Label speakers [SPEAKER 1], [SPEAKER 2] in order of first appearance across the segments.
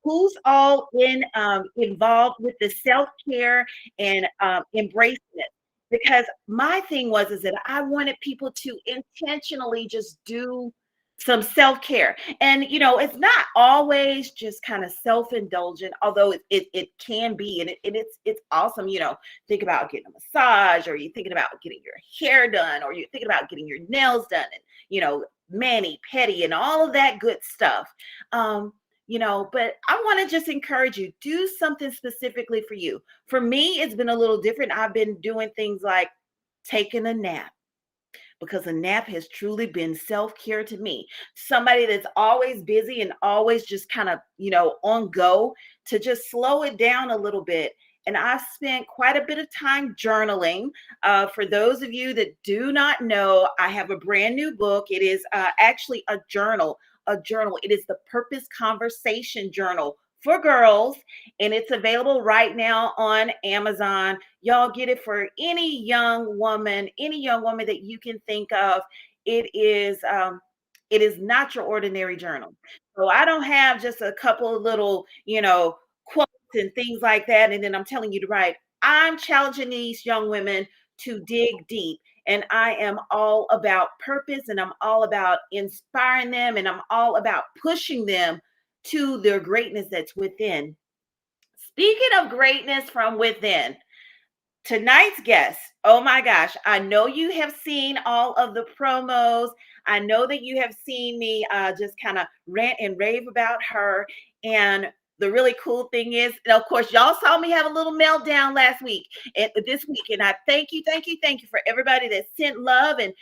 [SPEAKER 1] who's all involved with the self-care and embracing it. Because my thing was is that I wanted people to intentionally just do some self-care. And it's not always just kind of self-indulgent, although it can be, and it's awesome. Think about getting a massage, or you're thinking about getting your hair done, or you're thinking about getting your nails done, and mani, pedi, and all of that good stuff. But I want to just encourage you, do something specifically for you. For me, it's been a little different. I've been doing things like taking a nap, because a nap has truly been self-care to me. Somebody that's always busy and always just kind of, on go, to just slow it down a little bit. And I spent quite a bit of time journaling. For those of you that do not know, I have a brand new book. It is actually a journal. A journal. It is the Purpose Conversation Journal for girls, and it's available right now on Amazon. Y'all get it for any young woman that you can think of. It is not your ordinary journal. So I don't have just a couple of little, quotes and things like that, and then I'm telling you to write. I'm challenging these young women to dig deep. And I am all about purpose, and I'm all about inspiring them, and I'm all about pushing them to their greatness that's within. Speaking of greatness from within, tonight's guest, oh my gosh, I know you have seen all of the promos. I know that you have seen me just kind of rant and rave about her. And the really cool thing is, and of course, y'all saw me have a little meltdown last week and this week. And I thank you, thank you, thank you for everybody that sent love and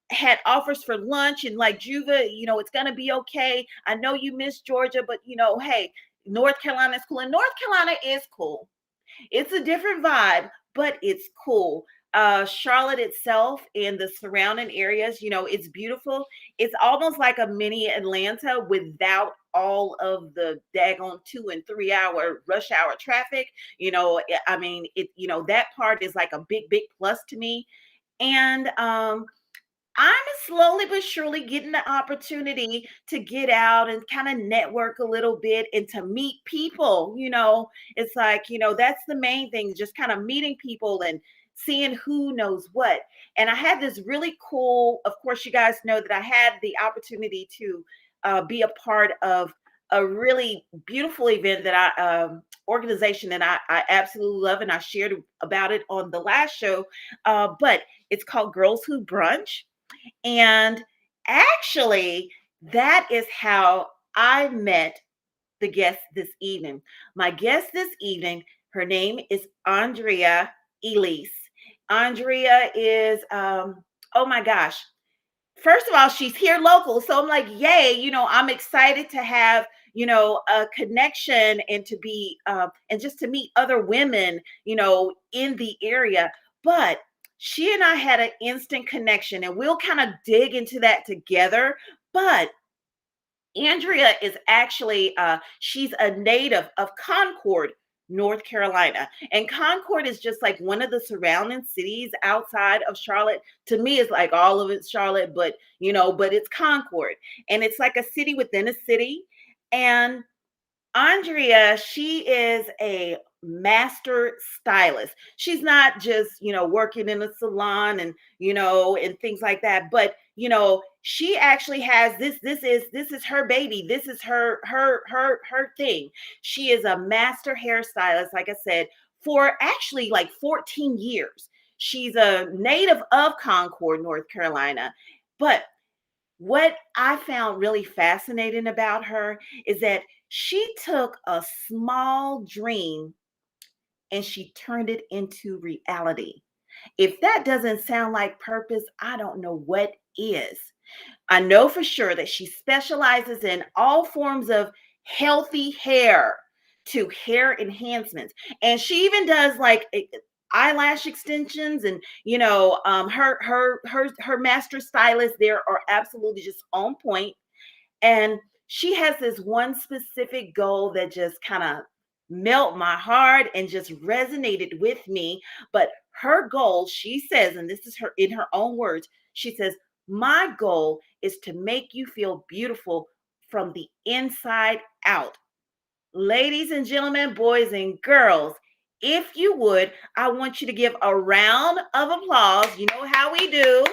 [SPEAKER 1] had offers for lunch, and like, Juva, it's gonna be okay. I know you miss Georgia, but hey, North Carolina is cool, and North Carolina is cool. It's a different vibe, but it's cool. Charlotte itself and the surrounding areas, it's beautiful. It's almost like a mini Atlanta without all of the daggone 2 and 3 hour rush hour traffic. I mean, that part is like a big, big plus to me. And I'm slowly but surely getting the opportunity to get out and kind of network a little bit and to meet people. It's like, that's the main thing, just kind of meeting people and seeing who knows what. And I had this really cool, of course, you guys know that I had the opportunity to be a part of a really beautiful event that organization that I absolutely love, and I shared about it on the last show. But it's called Girls Who Brunch. And actually, that is how I met the guest this evening. My guest this evening, her name is Andrea Elise. Andrea is, oh my gosh. First of all, she's here local. So I'm like, yay, I'm excited to have, a connection and to be, and just to meet other women, in the area. But she and I had an instant connection, and we'll kind of dig into that together. But Andrea is actually she's a native of Concord, North Carolina. And Concord is just like one of the surrounding cities outside of Charlotte. To me, it's like all of it's Charlotte, but but it's Concord. And it's like a city within a city. And Andrea, she is a master stylist. She's not just, working in a salon and, and things like that, but she actually has this is her baby. This is her thing. She is a master hairstylist, like I said, for actually like 14 years. She's a native of Concord, North Carolina. But what I found really fascinating about her is that she took a small dream and she turned it into reality. If that doesn't sound like purpose, I don't know what is. I know for sure that she specializes in all forms of healthy hair to hair enhancements. And she even does like eyelash extensions, and her master stylists there are absolutely just on point. And she has this one specific goal that just kind of melt my heart and just resonated with me. But her goal, she says, and this is her in her own words, she says, my goal is to make you feel beautiful from the inside out. Ladies and gentlemen, boys and girls, if you would, I want you to give a round of applause. You know how we do.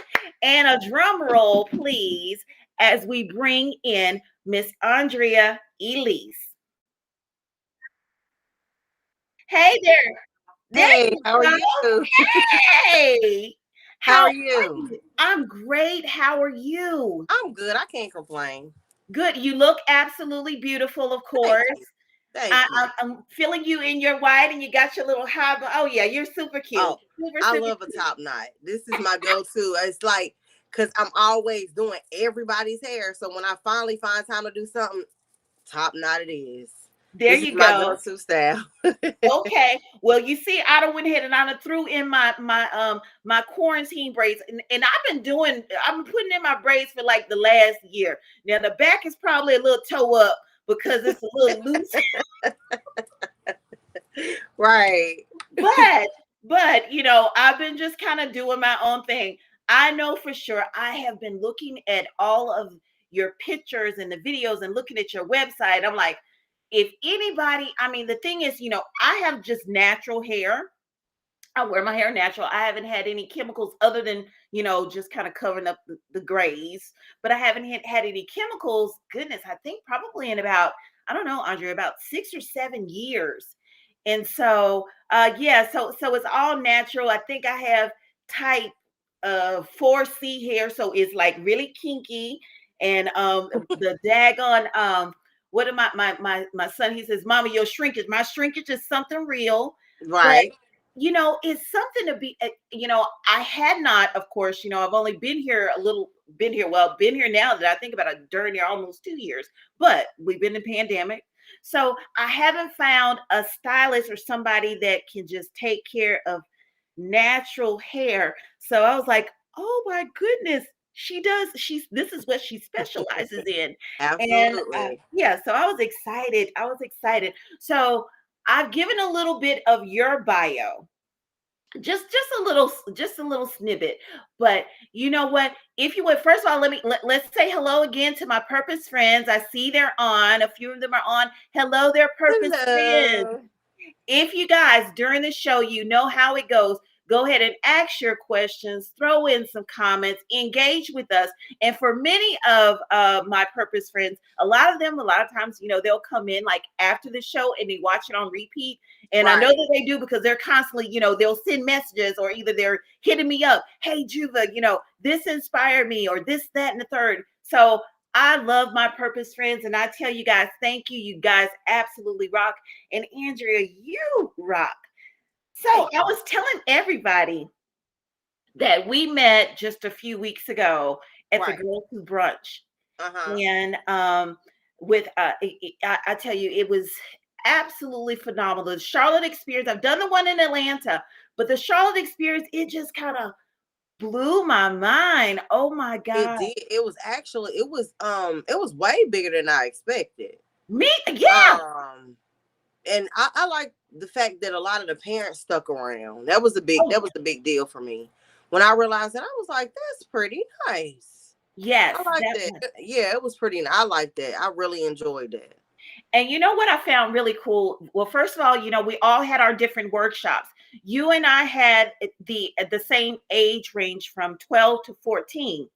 [SPEAKER 1] And a drum roll, please, as we bring in Miss Andrea Elise. Hey there. There
[SPEAKER 2] Hey,
[SPEAKER 1] you
[SPEAKER 2] how are
[SPEAKER 1] go.
[SPEAKER 2] you?
[SPEAKER 1] Hey.
[SPEAKER 2] How
[SPEAKER 1] How
[SPEAKER 2] are
[SPEAKER 1] are
[SPEAKER 2] you?
[SPEAKER 1] you? I'm great. How are you?
[SPEAKER 2] I'm good. I can't complain.
[SPEAKER 1] Good. You look absolutely beautiful, of
[SPEAKER 2] Thank
[SPEAKER 1] course.
[SPEAKER 2] you. Thank you.
[SPEAKER 1] I'm feeling you in your white and you got your little high. Oh, yeah, you're super cute.
[SPEAKER 2] Oh,
[SPEAKER 1] Super,
[SPEAKER 2] I
[SPEAKER 1] super
[SPEAKER 2] love a
[SPEAKER 1] cute.
[SPEAKER 2] top knot. This is my go-to. It's like because I'm always doing everybody's hair. So when I finally find time to do something, top knot it is.
[SPEAKER 1] There
[SPEAKER 2] This is
[SPEAKER 1] you
[SPEAKER 2] my
[SPEAKER 1] go.
[SPEAKER 2] go-to style.
[SPEAKER 1] Okay. Well, you see, I done went ahead and I done threw in my quarantine braids, and I've been putting in my braids for like the last year. Now the back is probably a little toe up because it's a little loose.
[SPEAKER 2] Right.
[SPEAKER 1] But I've been just kind of doing my own thing. I know for sure I have been looking at all of your pictures and the videos and looking at your website. I'm like, if anybody, I mean, the thing is, I have just natural hair. I wear my hair natural. I haven't had any chemicals other than, just kind of covering up the grays, but I haven't had any chemicals. Goodness, I think probably in about, I don't know, Andre, about 6 or 7 years. And so, yeah, so it's all natural. I think I have type 4C hair, so it's like really kinky. And the daggone what am my son, he says, Mama, your shrinkage, my shrinkage is something real. But
[SPEAKER 2] Right.
[SPEAKER 1] it's something to be, I had not, of course, I've only been here been here now that I think about it, during near almost 2 years, but we've been in pandemic. So I haven't found a stylist or somebody that can just take care of natural hair. So I was like, oh my goodness, this is what she specializes in. And
[SPEAKER 2] Absolutely.
[SPEAKER 1] yeah, so I was excited. So I've given a little bit of your bio, just a little snippet. But you know what, if you would, first of all, let's say hello again to my purpose friends. I see they're on, a few of them are on. Hello there, purpose friends.
[SPEAKER 2] Hello.
[SPEAKER 1] If you guys, during the show, you know how it goes, go ahead and ask your questions, throw in some comments, engage with us. And for many of my purpose friends, a lot of times, they'll come in like after the show and they watch it on repeat. And I know
[SPEAKER 2] Right.
[SPEAKER 1] that they do because they're constantly, they'll send messages, or either they're hitting me up, hey Juva, this inspired me, or this, that, and the third. So I love my purpose friends, and I tell you guys, thank you. You guys absolutely rock. And Andrea, you rock. So
[SPEAKER 2] Thank
[SPEAKER 1] I
[SPEAKER 2] you.
[SPEAKER 1] was telling everybody that we met just a few weeks ago at the
[SPEAKER 2] Right.
[SPEAKER 1] Girls Who Brunch.
[SPEAKER 2] Uh-huh.
[SPEAKER 1] And with I tell you, it was absolutely phenomenal. The Charlotte experience, I've done the one in Atlanta, but the Charlotte experience, it just kind of blew my mind. Oh my
[SPEAKER 2] It
[SPEAKER 1] God.
[SPEAKER 2] did. It was way bigger than I expected.
[SPEAKER 1] Me, yeah.
[SPEAKER 2] Um and I like the fact that a lot of the parents stuck around. That was the big deal for me. When I realized that, I was like, that's pretty nice.
[SPEAKER 1] Yes,
[SPEAKER 2] I like that.
[SPEAKER 1] definitely.
[SPEAKER 2] Yeah, it was pretty. I like that. I really enjoyed that.
[SPEAKER 1] And you know what I found really cool? Well, first of all, we all had our different workshops. You and I had the same age range from 12 to 14.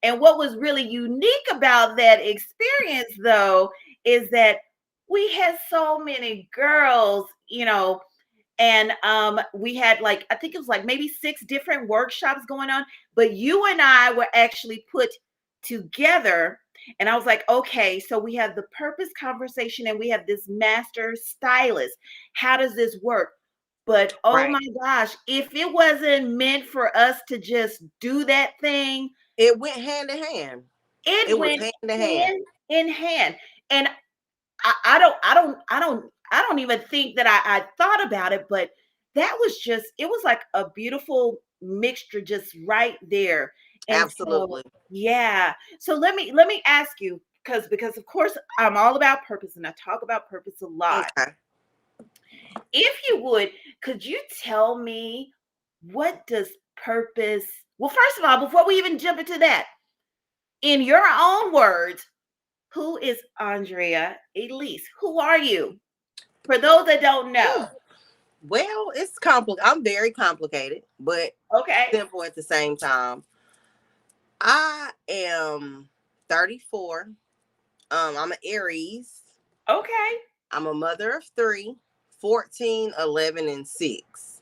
[SPEAKER 1] And what was really unique about that experience, though, is that we had so many girls, and we had, like, I think it was like maybe 6 different workshops going on, but you and I were actually put together. And I was like, okay, so we have the purpose conversation and we have this master stylist. How does this work? But oh
[SPEAKER 2] Right.
[SPEAKER 1] my gosh, if it wasn't meant for us to just do that thing,
[SPEAKER 2] It went hand in hand.
[SPEAKER 1] it
[SPEAKER 2] It was
[SPEAKER 1] went
[SPEAKER 2] hand in hand.
[SPEAKER 1] hand in hand. And I don't even think that I thought about it, but it was like a beautiful mixture just right there. And so
[SPEAKER 2] Absolutely.
[SPEAKER 1] yeah. So let me ask you, because of course I'm all about purpose and I talk about purpose a lot.
[SPEAKER 2] Okay.
[SPEAKER 1] If you would, could you tell me, what does purpose, well, first of all, before we even jump into that, in your own words, who is Andrea Elise? Who are you? For those that don't know.
[SPEAKER 2] Well, it's complicated. I'm very complicated, but
[SPEAKER 1] Okay.
[SPEAKER 2] simple at the same time. I am 34. I'm an Aries.
[SPEAKER 1] Okay.
[SPEAKER 2] I'm a mother of three, 14, 11, and 6.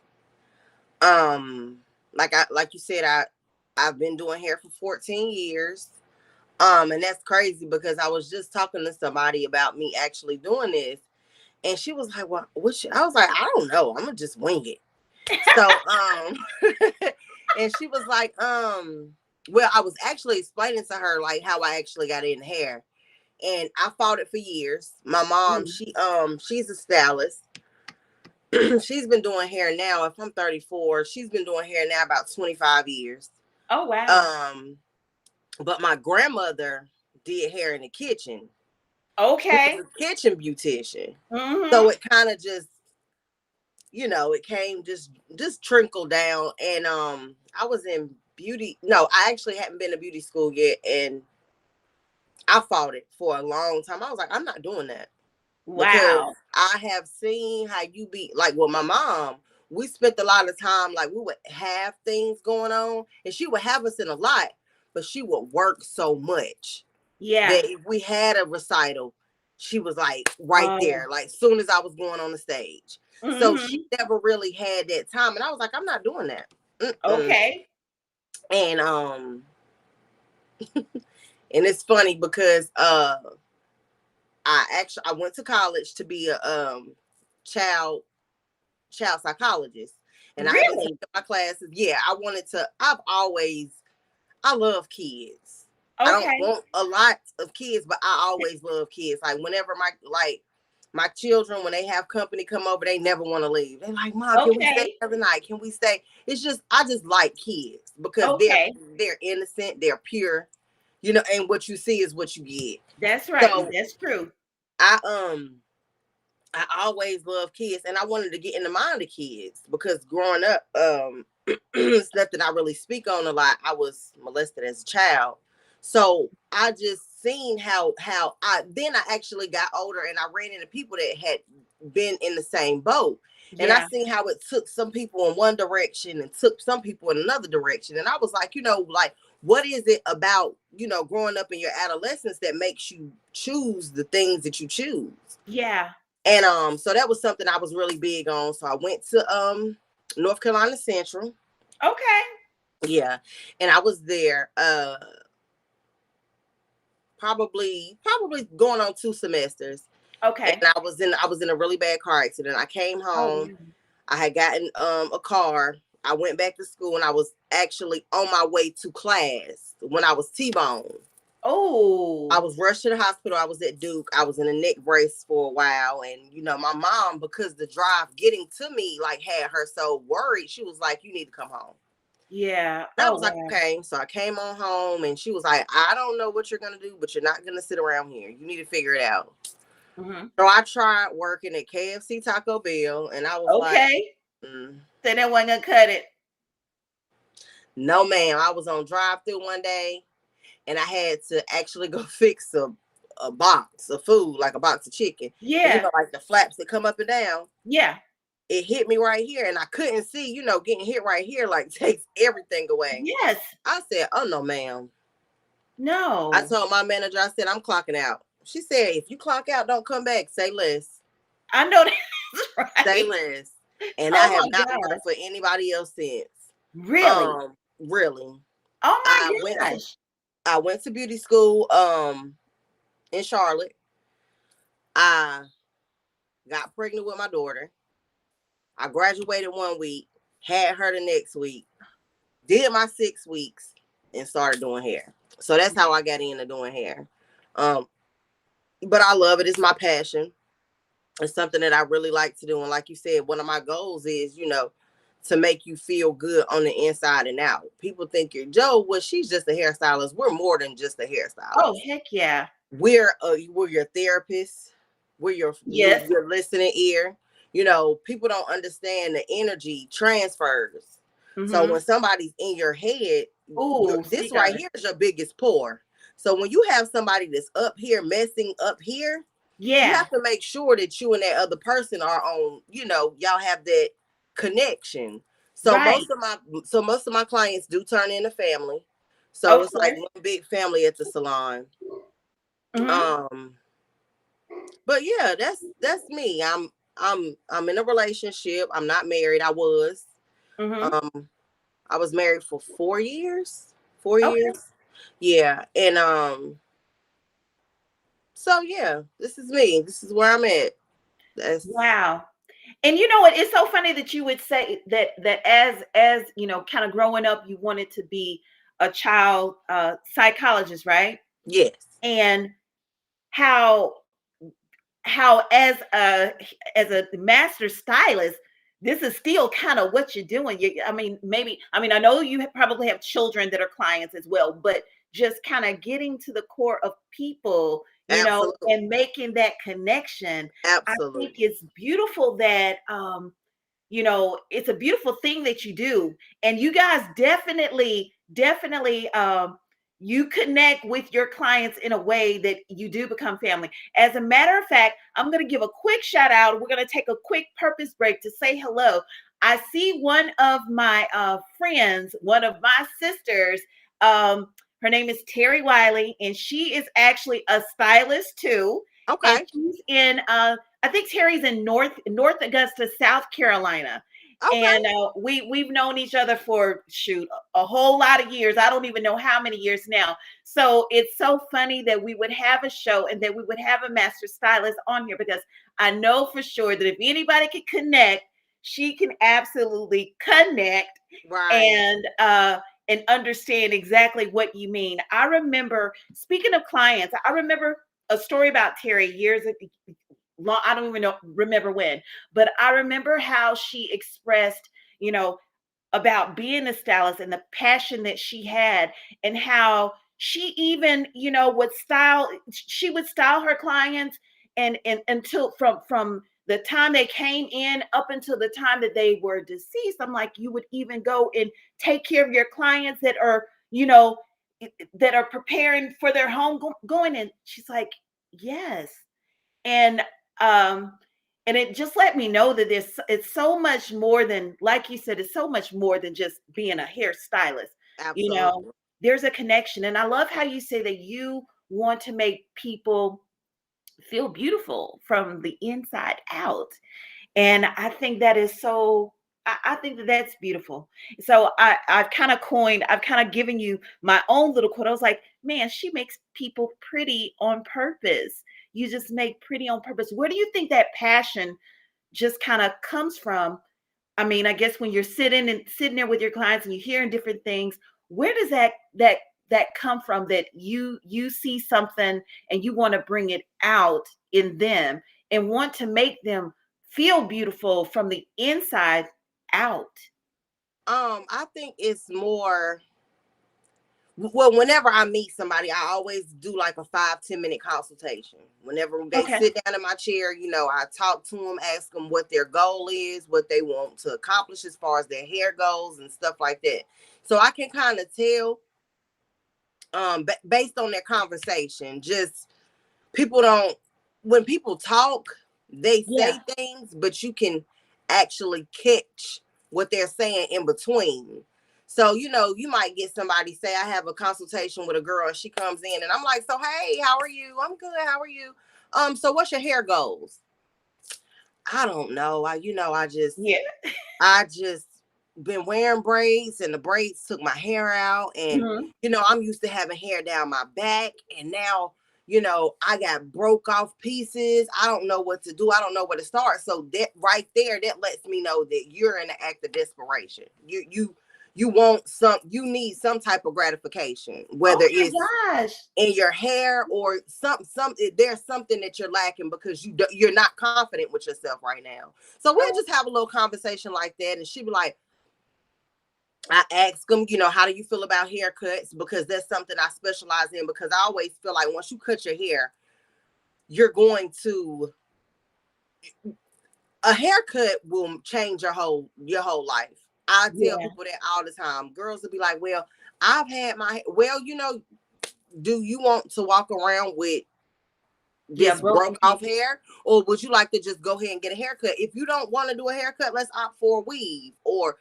[SPEAKER 2] Um, like you said, I've been doing hair for 14 years. And that's crazy because I was just talking to somebody about me actually doing this. And she was like, "Well, I was like, I don't know. I'm gonna just wing it." So, and she was like, well, I was actually explaining to her like how I actually got in hair, and I fought it for years. My mom,
[SPEAKER 1] Mm.
[SPEAKER 2] she's a stylist. She's been doing hair now. If I'm 34, she's been doing hair now about 25 years.
[SPEAKER 1] Oh wow.
[SPEAKER 2] Um, but my grandmother did hair in the kitchen. She was
[SPEAKER 1] Okay.
[SPEAKER 2] a kitchen beautician.
[SPEAKER 1] Mm-hmm.
[SPEAKER 2] So it kind of just, it came just trickled down. And I was in beauty. No, I actually hadn't been to beauty school yet, and I fought it for a long time. I was like, I'm not doing that because
[SPEAKER 1] Wow.
[SPEAKER 2] I have seen how you be like with my mom. We spent a lot of time, like we would have things going on, and she would have us in a lot, but she would work so much
[SPEAKER 1] Yeah.
[SPEAKER 2] that if we had a recital, she was like right
[SPEAKER 1] Oh.
[SPEAKER 2] there, like soon as I was going on the stage. So she
[SPEAKER 1] Mm-hmm.
[SPEAKER 2] never really had that time, and I was like, I'm not doing that. Mm-mm.
[SPEAKER 1] Okay.
[SPEAKER 2] And and it's funny because I went to college to be a child psychologist, and I had been taking
[SPEAKER 1] Really?
[SPEAKER 2] my classes. Yeah, I love kids. I don't
[SPEAKER 1] Okay.
[SPEAKER 2] want a lot of kids, but I always love kids. Like whenever my children, when they have company come over, they never want to leave. They're like, "Mom, can we stay
[SPEAKER 1] Okay.
[SPEAKER 2] every night? Can we stay?" It's just I just like kids because
[SPEAKER 1] Okay.
[SPEAKER 2] they're innocent, they're pure, and what you see is what you get.
[SPEAKER 1] That's right.
[SPEAKER 2] So
[SPEAKER 1] That's true.
[SPEAKER 2] I I always love kids, and I wanted to get in the mind of kids because growing up, it's nothing I really speak on a lot. I was molested as a child, so I just seen how I actually got older and I ran into people that had been in the same boat, and I
[SPEAKER 1] Yeah.
[SPEAKER 2] seen how it took some people in one direction and took some people in another direction, and I was like, like what is it about growing up in your adolescence that makes you choose the things that you choose?
[SPEAKER 1] Yeah.
[SPEAKER 2] And so that was something I was really big on. So I went to North Carolina Central.
[SPEAKER 1] Okay.
[SPEAKER 2] Yeah. And I was there probably going on 2 semesters. And
[SPEAKER 1] Okay.
[SPEAKER 2] I was in a really bad car accident. I came
[SPEAKER 1] Oh
[SPEAKER 2] home.
[SPEAKER 1] wow.
[SPEAKER 2] I had gotten a car. I went back to school and I was actually on my way to class when I was T-boned. I
[SPEAKER 1] Oh.
[SPEAKER 2] was rushed to the hospital. I was at Duke. I was in a neck brace for a while. And, my mom, because the drive getting to me, like, had her so worried, she was like, you need to come home.
[SPEAKER 1] Yeah.
[SPEAKER 2] And I
[SPEAKER 1] Oh
[SPEAKER 2] was like,
[SPEAKER 1] wow.
[SPEAKER 2] okay. So I came on home and she was like, I don't know what you're going to do, but you're not going to sit around here. You need to figure it out.
[SPEAKER 1] Mm-hmm.
[SPEAKER 2] So I tried working at KFC Taco Bell and I was like,
[SPEAKER 1] Okay.
[SPEAKER 2] mm,
[SPEAKER 1] So that wasn't gonna cut it.
[SPEAKER 2] no, ma'am. I was on drive through one day and I had to actually go fix a box of food, like a box of chicken. And
[SPEAKER 1] Yeah.
[SPEAKER 2] like the flaps that come up and down,
[SPEAKER 1] Yeah.
[SPEAKER 2] it hit me right here. And I couldn't see, getting hit right here like takes everything away.
[SPEAKER 1] Yes.
[SPEAKER 2] I said, oh no, ma'am. I
[SPEAKER 1] No.
[SPEAKER 2] told my manager, I said, I'm clocking out. She said, if you clock out, don't come back. Say less.
[SPEAKER 1] I know that's
[SPEAKER 2] Say
[SPEAKER 1] right.
[SPEAKER 2] less. And I
[SPEAKER 1] Oh
[SPEAKER 2] have
[SPEAKER 1] my
[SPEAKER 2] not
[SPEAKER 1] gosh.
[SPEAKER 2] worked for anybody else since.
[SPEAKER 1] Really?
[SPEAKER 2] Really.
[SPEAKER 1] Oh
[SPEAKER 2] I
[SPEAKER 1] my
[SPEAKER 2] went to
[SPEAKER 1] gosh.
[SPEAKER 2] I went to beauty school in Charlotte. I got pregnant with my daughter. I graduated one week, had her the next week, did my 6 weeks, and started doing hair. So that's how I got into doing hair. Um, but I love it. It's my passion. It's something that I really like to do. And like you said, one of my goals is, to make you feel good on the inside and out. People think you're Joe. Well, she's just a hairstylist. We're more than just a
[SPEAKER 1] Oh
[SPEAKER 2] hairstylist.
[SPEAKER 1] heck yeah.
[SPEAKER 2] We're your therapist. We're
[SPEAKER 1] Yes.
[SPEAKER 2] your listening ear. People don't understand the energy transfers. So
[SPEAKER 1] Mm-hmm.
[SPEAKER 2] when somebody's in your head,
[SPEAKER 1] Oh,
[SPEAKER 2] this
[SPEAKER 1] speak on
[SPEAKER 2] right
[SPEAKER 1] it.
[SPEAKER 2] here is your biggest pour. So when you have somebody that's up here messing up here, You
[SPEAKER 1] Yeah.
[SPEAKER 2] have to make sure that you and that other person are on, y'all have that connection. So
[SPEAKER 1] Right.
[SPEAKER 2] most of my clients do turn into family. So it's like
[SPEAKER 1] Okay.
[SPEAKER 2] one big family at the salon.
[SPEAKER 1] Mhm.
[SPEAKER 2] Um, but yeah, that's me. I'm in a relationship. I'm not married.
[SPEAKER 1] Mhm.
[SPEAKER 2] Um I was married for 4 years. 4 years.
[SPEAKER 1] Okay.
[SPEAKER 2] Yeah. And so yeah, this is me. This is where I'm at. That's
[SPEAKER 1] Wow. And you know what? It's so funny that you would say that as kind of growing up, you wanted to be a child psychologist, right?
[SPEAKER 2] yes.
[SPEAKER 1] And how how as a master stylist, this is still kind of what you're doing. I mean, maybe, I mean, I know you probably have children that are clients as well, but just kind of getting to the core of people,
[SPEAKER 2] Absolutely.
[SPEAKER 1] and making that connection. I think
[SPEAKER 2] Absolutely.
[SPEAKER 1] it's beautiful that it's a beautiful thing that you do, and you guys definitely you connect with your clients in a way that you do become family. As a matter of fact, I'm going to give a quick shout out. We're going to take a quick purpose break to say hello. I see one of my friends, one of my sisters. Her name is Terry Wiley, and she is actually a stylist too, and
[SPEAKER 2] Okay.
[SPEAKER 1] she's in I think Terry's in North Augusta, South Carolina.
[SPEAKER 2] Okay.
[SPEAKER 1] And we've known each other for shoot a whole lot of years. I don't even know how many years now. So it's so funny that we would have a show and that we would have a master stylist on here, because I know for sure that if anybody can connect, she can absolutely connect
[SPEAKER 2] Right.
[SPEAKER 1] and understand exactly what you mean. I remember, speaking of clients, I remember a story about Terry years long, I don't even remember when, but I remember how she expressed, you know, about being a stylist and the passion that she had, and how she even, she would style her clients, and until from the time they came in up until the time that they were deceased. I'm like, you would even go and take care of your clients that are, that are preparing for their home going in. She's like, yes. And um and it just let me know that it's so much more than, like you said, it's so much more than just being a hairstylist. you know
[SPEAKER 2] Absolutely.
[SPEAKER 1] there's a connection, and I love how you say that you want to make people feel beautiful from the inside out. And I think that is so, I think that that's beautiful. So I've kind of given you my own little quote. I was like, man, she makes people pretty on purpose. You just make pretty on purpose. Where do you think that passion just kind of comes from? I mean, I guess when you're sitting there with your clients and you're hearing different things, where does that come from, that you see something and you want to bring it out in them and want to make them feel beautiful from the inside out?
[SPEAKER 2] I think it's more. Well, whenever I meet somebody, I always do like a 5-10 minute consultation. Whenever they
[SPEAKER 1] Okay.
[SPEAKER 2] sit down in my chair, I talk to them, ask them what their goal is, what they want to accomplish as far as their hair goals and stuff like that. So I can kind of tell, based on their conversation. Just people don't, when people talk, they
[SPEAKER 1] Yeah.
[SPEAKER 2] say things, but you can actually catch what they're saying in between. So, you might get somebody say, I have a consultation with a girl and she comes in and I'm like, so, hey, how are you? I'm good. How are you? So what's your hair goals? I don't know.
[SPEAKER 1] Yeah.
[SPEAKER 2] I just been wearing braids and the braids took my hair out. And,
[SPEAKER 1] Mhm.
[SPEAKER 2] I'm used to having hair down my back. And now, I got broke off pieces. I don't know what to do. I don't know where to start. So that right there, that lets me know that you're in an act of desperation. You need some type of gratification, whether
[SPEAKER 1] Oh
[SPEAKER 2] it's
[SPEAKER 1] my gosh.
[SPEAKER 2] in your hair or there's something that you're lacking because you're not confident with yourself right now. So we'll
[SPEAKER 1] Oh,
[SPEAKER 2] just have a little conversation like that, and she be like, I ask them, how do you feel about haircuts, because that's something I specialize in, because I always feel like once you cut your hair, you're going to a haircut will change your whole life. I tell
[SPEAKER 1] yeah.
[SPEAKER 2] people that all the time. Girls will be like, well, I've had my, well, do you want to walk around with
[SPEAKER 1] Yeah,
[SPEAKER 2] this broke
[SPEAKER 1] broken
[SPEAKER 2] off
[SPEAKER 1] pieces.
[SPEAKER 2] hair, or would you like to just go ahead and get a haircut? If you don't want to do a haircut, let's opt for a weave, or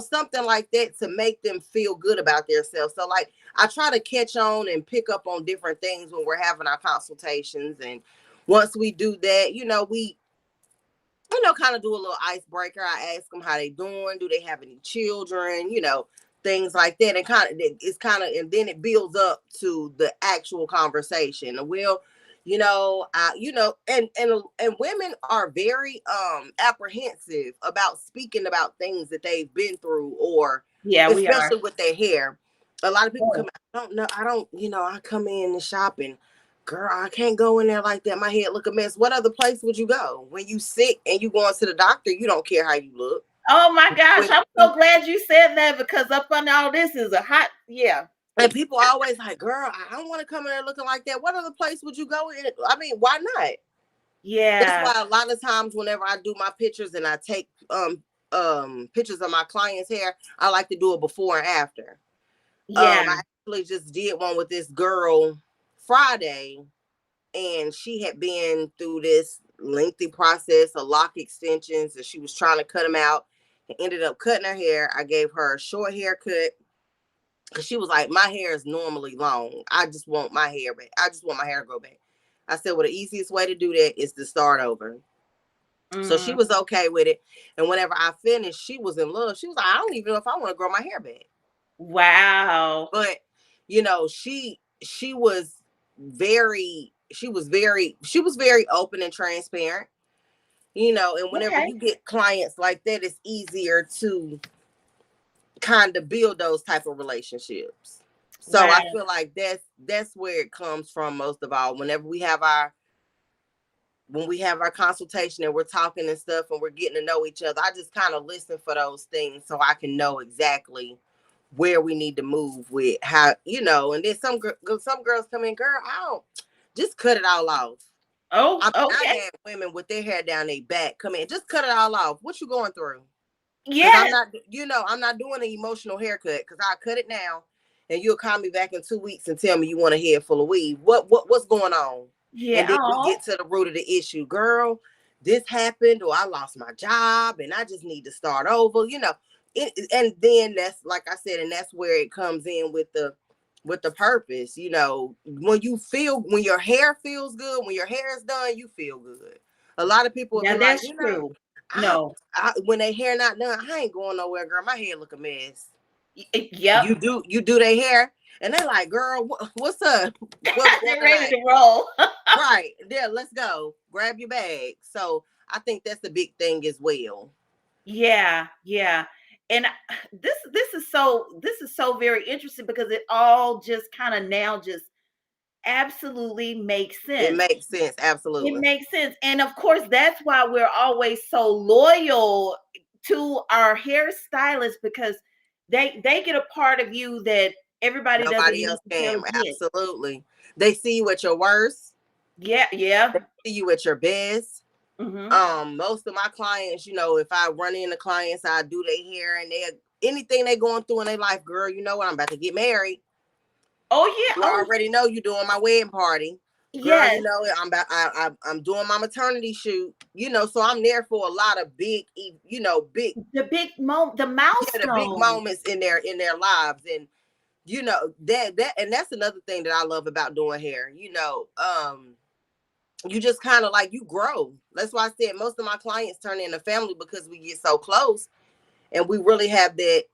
[SPEAKER 2] something like that to make them feel good about themselves. So like I try to catch on and pick up on different things when we're having our consultations. And once we do that, we kind of do a little icebreaker. I ask them how they doing. Do they have any children? Things like that. And and then it builds up to the actual conversation. And and women are very apprehensive about speaking about things that they've been through, or
[SPEAKER 1] Yeah, we are.
[SPEAKER 2] especially with their hair. A lot of people come,
[SPEAKER 1] Oh,
[SPEAKER 2] I don't know, I come in and shop and girl, I can't go in there like that. My head look a mess. What other place would you go? When you sick and you going to the doctor, you don't care how you look.
[SPEAKER 1] oh my gosh,
[SPEAKER 2] When
[SPEAKER 1] I'm so glad you said that because up under all this is a hot, yeah.
[SPEAKER 2] and people always like, girl, I don't want to come in there looking like that. What other place would you go in? I mean, why not? That's
[SPEAKER 1] Yeah,
[SPEAKER 2] why a lot of times whenever I do my pictures and I take pictures of my clients' hair, I like to do it before and after.
[SPEAKER 1] yeah,
[SPEAKER 2] I actually just did one with this girl Friday, and she had been through this lengthy process of lock extensions, and she was trying to cut them out and ended up cutting her hair. I gave her a short haircut because she was like, my hair is normally long. I just want my hair back. I just want my hair to grow back. I said, well, the easiest way to do that is to start over. So she
[SPEAKER 1] mm,
[SPEAKER 2] was okay with it. And whenever I finished, she was in love. She was like, I don't even know if I want to grow my hair back.
[SPEAKER 1] wow,
[SPEAKER 2] But she was very open and transparent. And whenever
[SPEAKER 1] okay,
[SPEAKER 2] you get clients like that, it's easier to kind of build those type of relationships. So I
[SPEAKER 1] wow,
[SPEAKER 2] feel like that's where it comes from most of all. When we have our consultation and we're talking and stuff and we're getting to know each other, I just kind of listen for those things so I can know exactly where we need to move with and then some girls come in, girl, I don't just cut it all off.
[SPEAKER 1] oh,
[SPEAKER 2] I
[SPEAKER 1] okay,
[SPEAKER 2] had women with their hair down their back come in, just cut it all off. What you going through? Because
[SPEAKER 1] yes,
[SPEAKER 2] I'm not doing an emotional haircut because I cut it now and you'll call me back in 2 weeks and tell me you want a head full of weave. What's going on?
[SPEAKER 1] yeah,
[SPEAKER 2] And then we
[SPEAKER 1] oh,
[SPEAKER 2] get to the root of the issue. Girl, this happened, or I lost my job and I just need to start over. And then that's like I said, and that's where it comes in with the purpose. When your hair feels good, when your hair is done, you feel good. A lot of people have
[SPEAKER 1] now
[SPEAKER 2] been like,
[SPEAKER 1] that's true.
[SPEAKER 2] I,
[SPEAKER 1] No,
[SPEAKER 2] when they hair not done, I ain't going nowhere, girl. My hair look a mess.
[SPEAKER 1] yep,
[SPEAKER 2] You do their hair, and they're like, girl, what's up? Where we going
[SPEAKER 1] they're ready
[SPEAKER 2] tonight?
[SPEAKER 1] to roll.
[SPEAKER 2] Right there, let's go. Grab your bag. So I think that's the big thing as well.
[SPEAKER 1] Yeah, yeah. And this is so very interesting because it all just kind of now just absolutely makes
[SPEAKER 2] It
[SPEAKER 1] sense.
[SPEAKER 2] makes sense,
[SPEAKER 1] It
[SPEAKER 2] absolutely.
[SPEAKER 1] makes sense. And of course, that's why we're always so loyal to our hairstylists because they get a part of you that everybody doesn't
[SPEAKER 2] Nobody else can.
[SPEAKER 1] necessarily get.
[SPEAKER 2] Absolutely. They see you at your worst.
[SPEAKER 1] Yeah,
[SPEAKER 2] They
[SPEAKER 1] yeah.
[SPEAKER 2] see you at your best.
[SPEAKER 1] Hmm.
[SPEAKER 2] Most of my clients, if I run into clients, I do their hair and anything they going through in their life, girl, you know what? I'm about to get married.
[SPEAKER 1] Oh yeah.
[SPEAKER 2] You
[SPEAKER 1] Oh
[SPEAKER 2] already know you doing my wedding party. Girl,
[SPEAKER 1] yes.
[SPEAKER 2] I'm doing my maternity shoot. So I'm there for a lot of big,
[SPEAKER 1] The
[SPEAKER 2] yeah, the big
[SPEAKER 1] milestone.
[SPEAKER 2] moments in their lives. And that and that's another thing that I love about doing hair. You just kind of like you grow. That's why I said most of my clients turn into family because we get so close and we really have that.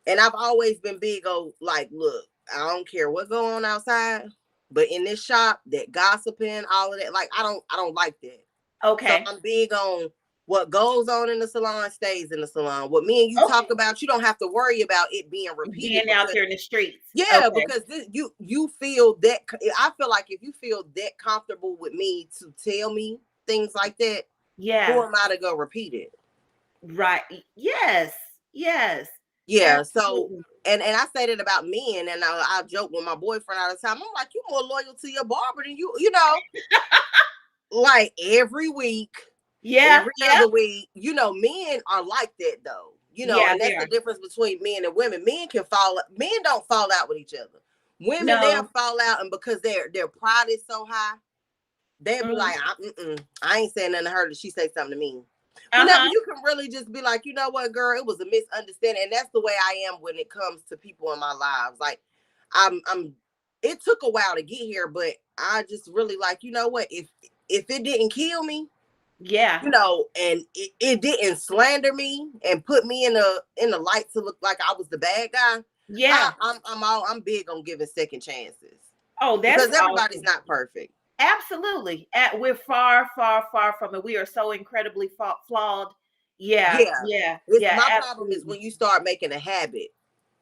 [SPEAKER 2] And I've always been big on like, look, I don't care what go on outside, but in this shop, that gossiping, all of that, like I don't like that. So
[SPEAKER 1] Okay.
[SPEAKER 2] I'm big on what goes on in the salon stays in the salon. What me and you talk
[SPEAKER 1] Okay.
[SPEAKER 2] about, you don't have to worry about it being repeated
[SPEAKER 1] Being out
[SPEAKER 2] because
[SPEAKER 1] there in the streets.
[SPEAKER 2] yeah,
[SPEAKER 1] Okay.
[SPEAKER 2] because you feel that. I feel like if you feel that comfortable with me to tell me things like that, who
[SPEAKER 1] Yeah.
[SPEAKER 2] am I to go repeat it?
[SPEAKER 1] Right. Yes. Yes.
[SPEAKER 2] Yeah. So
[SPEAKER 1] Absolutely.
[SPEAKER 2] and I say that about men, and I joke with my boyfriend all the time. I'm like, you more loyal to your barber than like every week,
[SPEAKER 1] Yeah.
[SPEAKER 2] every
[SPEAKER 1] Yeah.
[SPEAKER 2] other week. Men are like that though.
[SPEAKER 1] Yeah,
[SPEAKER 2] And
[SPEAKER 1] they
[SPEAKER 2] that's the
[SPEAKER 1] are.
[SPEAKER 2] difference between men and women. Men don't fall out with each other. Women, they'll
[SPEAKER 1] No.
[SPEAKER 2] fall out, and because their pride is so high, they'd be
[SPEAKER 1] Mhm.
[SPEAKER 2] like, I ain't saying nothing to her that she say something to me. Whenever
[SPEAKER 1] Uh-huh.
[SPEAKER 2] you can really just be like, you know what, girl, it was a misunderstanding. And that's the way I am when it comes to people in my lives. Like, I'm it took a while to get here, but I just really like, you know what, if it didn't kill me,
[SPEAKER 1] Yeah.
[SPEAKER 2] you know, and it didn't slander me and put me in the light to look like I was the bad guy.
[SPEAKER 1] Yeah.
[SPEAKER 2] I'm big on giving second chances
[SPEAKER 1] Oh, that's
[SPEAKER 2] because everybody's
[SPEAKER 1] awesome.
[SPEAKER 2] not perfect.
[SPEAKER 1] Absolutely. We're far, far, far from it. We are so incredibly flawed. Yeah.
[SPEAKER 2] Yeah,
[SPEAKER 1] Yeah.
[SPEAKER 2] it's
[SPEAKER 1] Yeah.
[SPEAKER 2] my problem is
[SPEAKER 1] Absolutely.
[SPEAKER 2] when you start making a habit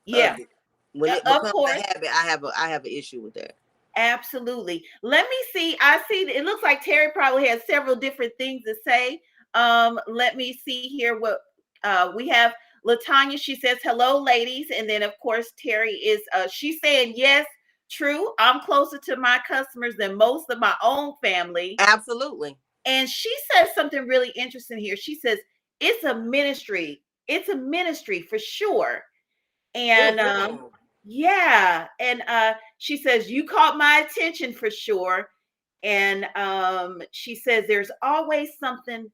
[SPEAKER 1] Yeah.
[SPEAKER 2] of it. When it
[SPEAKER 1] Of
[SPEAKER 2] becomes a
[SPEAKER 1] course.
[SPEAKER 2] habit, I have an issue with that.
[SPEAKER 1] Absolutely. Let me see. I see it looks like Terry probably has several different things to say. Let me see here what we have. Latanya, she says, hello, ladies. And then of course, Terry is she's saying, yes, true. I'm closer to my customers than most of my own family.
[SPEAKER 2] Absolutely.
[SPEAKER 1] And she says something really interesting here. She says, it's a ministry. It's a ministry for sure. And
[SPEAKER 2] Mm-hmm.
[SPEAKER 1] yeah, and she says you caught my attention for sure. And she says there's always something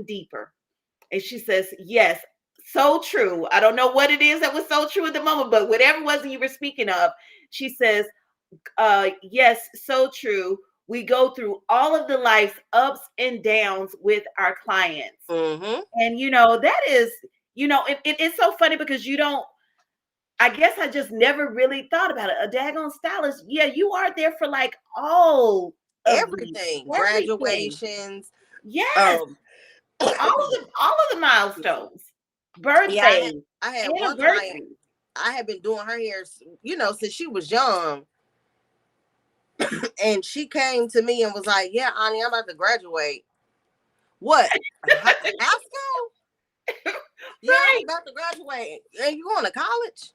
[SPEAKER 1] deeper. And she says, yes, so true. I don't know what it is that was so true at the moment, but whatever it was that you were speaking of, she says, yes, so true. We go through all of the life's ups and downs with our clients.
[SPEAKER 2] Mm-hmm.
[SPEAKER 1] And that is, it's so funny because you don't, I guess I just never really thought about it. A daggone stylist, yeah, you are there for like all of the
[SPEAKER 2] Everything,
[SPEAKER 1] everything.
[SPEAKER 2] graduations.
[SPEAKER 1] Yes,
[SPEAKER 2] Um,
[SPEAKER 1] all of the milestones,
[SPEAKER 2] yeah,
[SPEAKER 1] birthdays,
[SPEAKER 2] I had one client.
[SPEAKER 1] anniversaries.
[SPEAKER 2] I had been doing her hair, you know, since she was young, and she came to me and was like, "Yeah, Ani, I'm about to graduate. What? High school? Yeah, I'm
[SPEAKER 1] Right.
[SPEAKER 2] about to graduate. And you going to college?"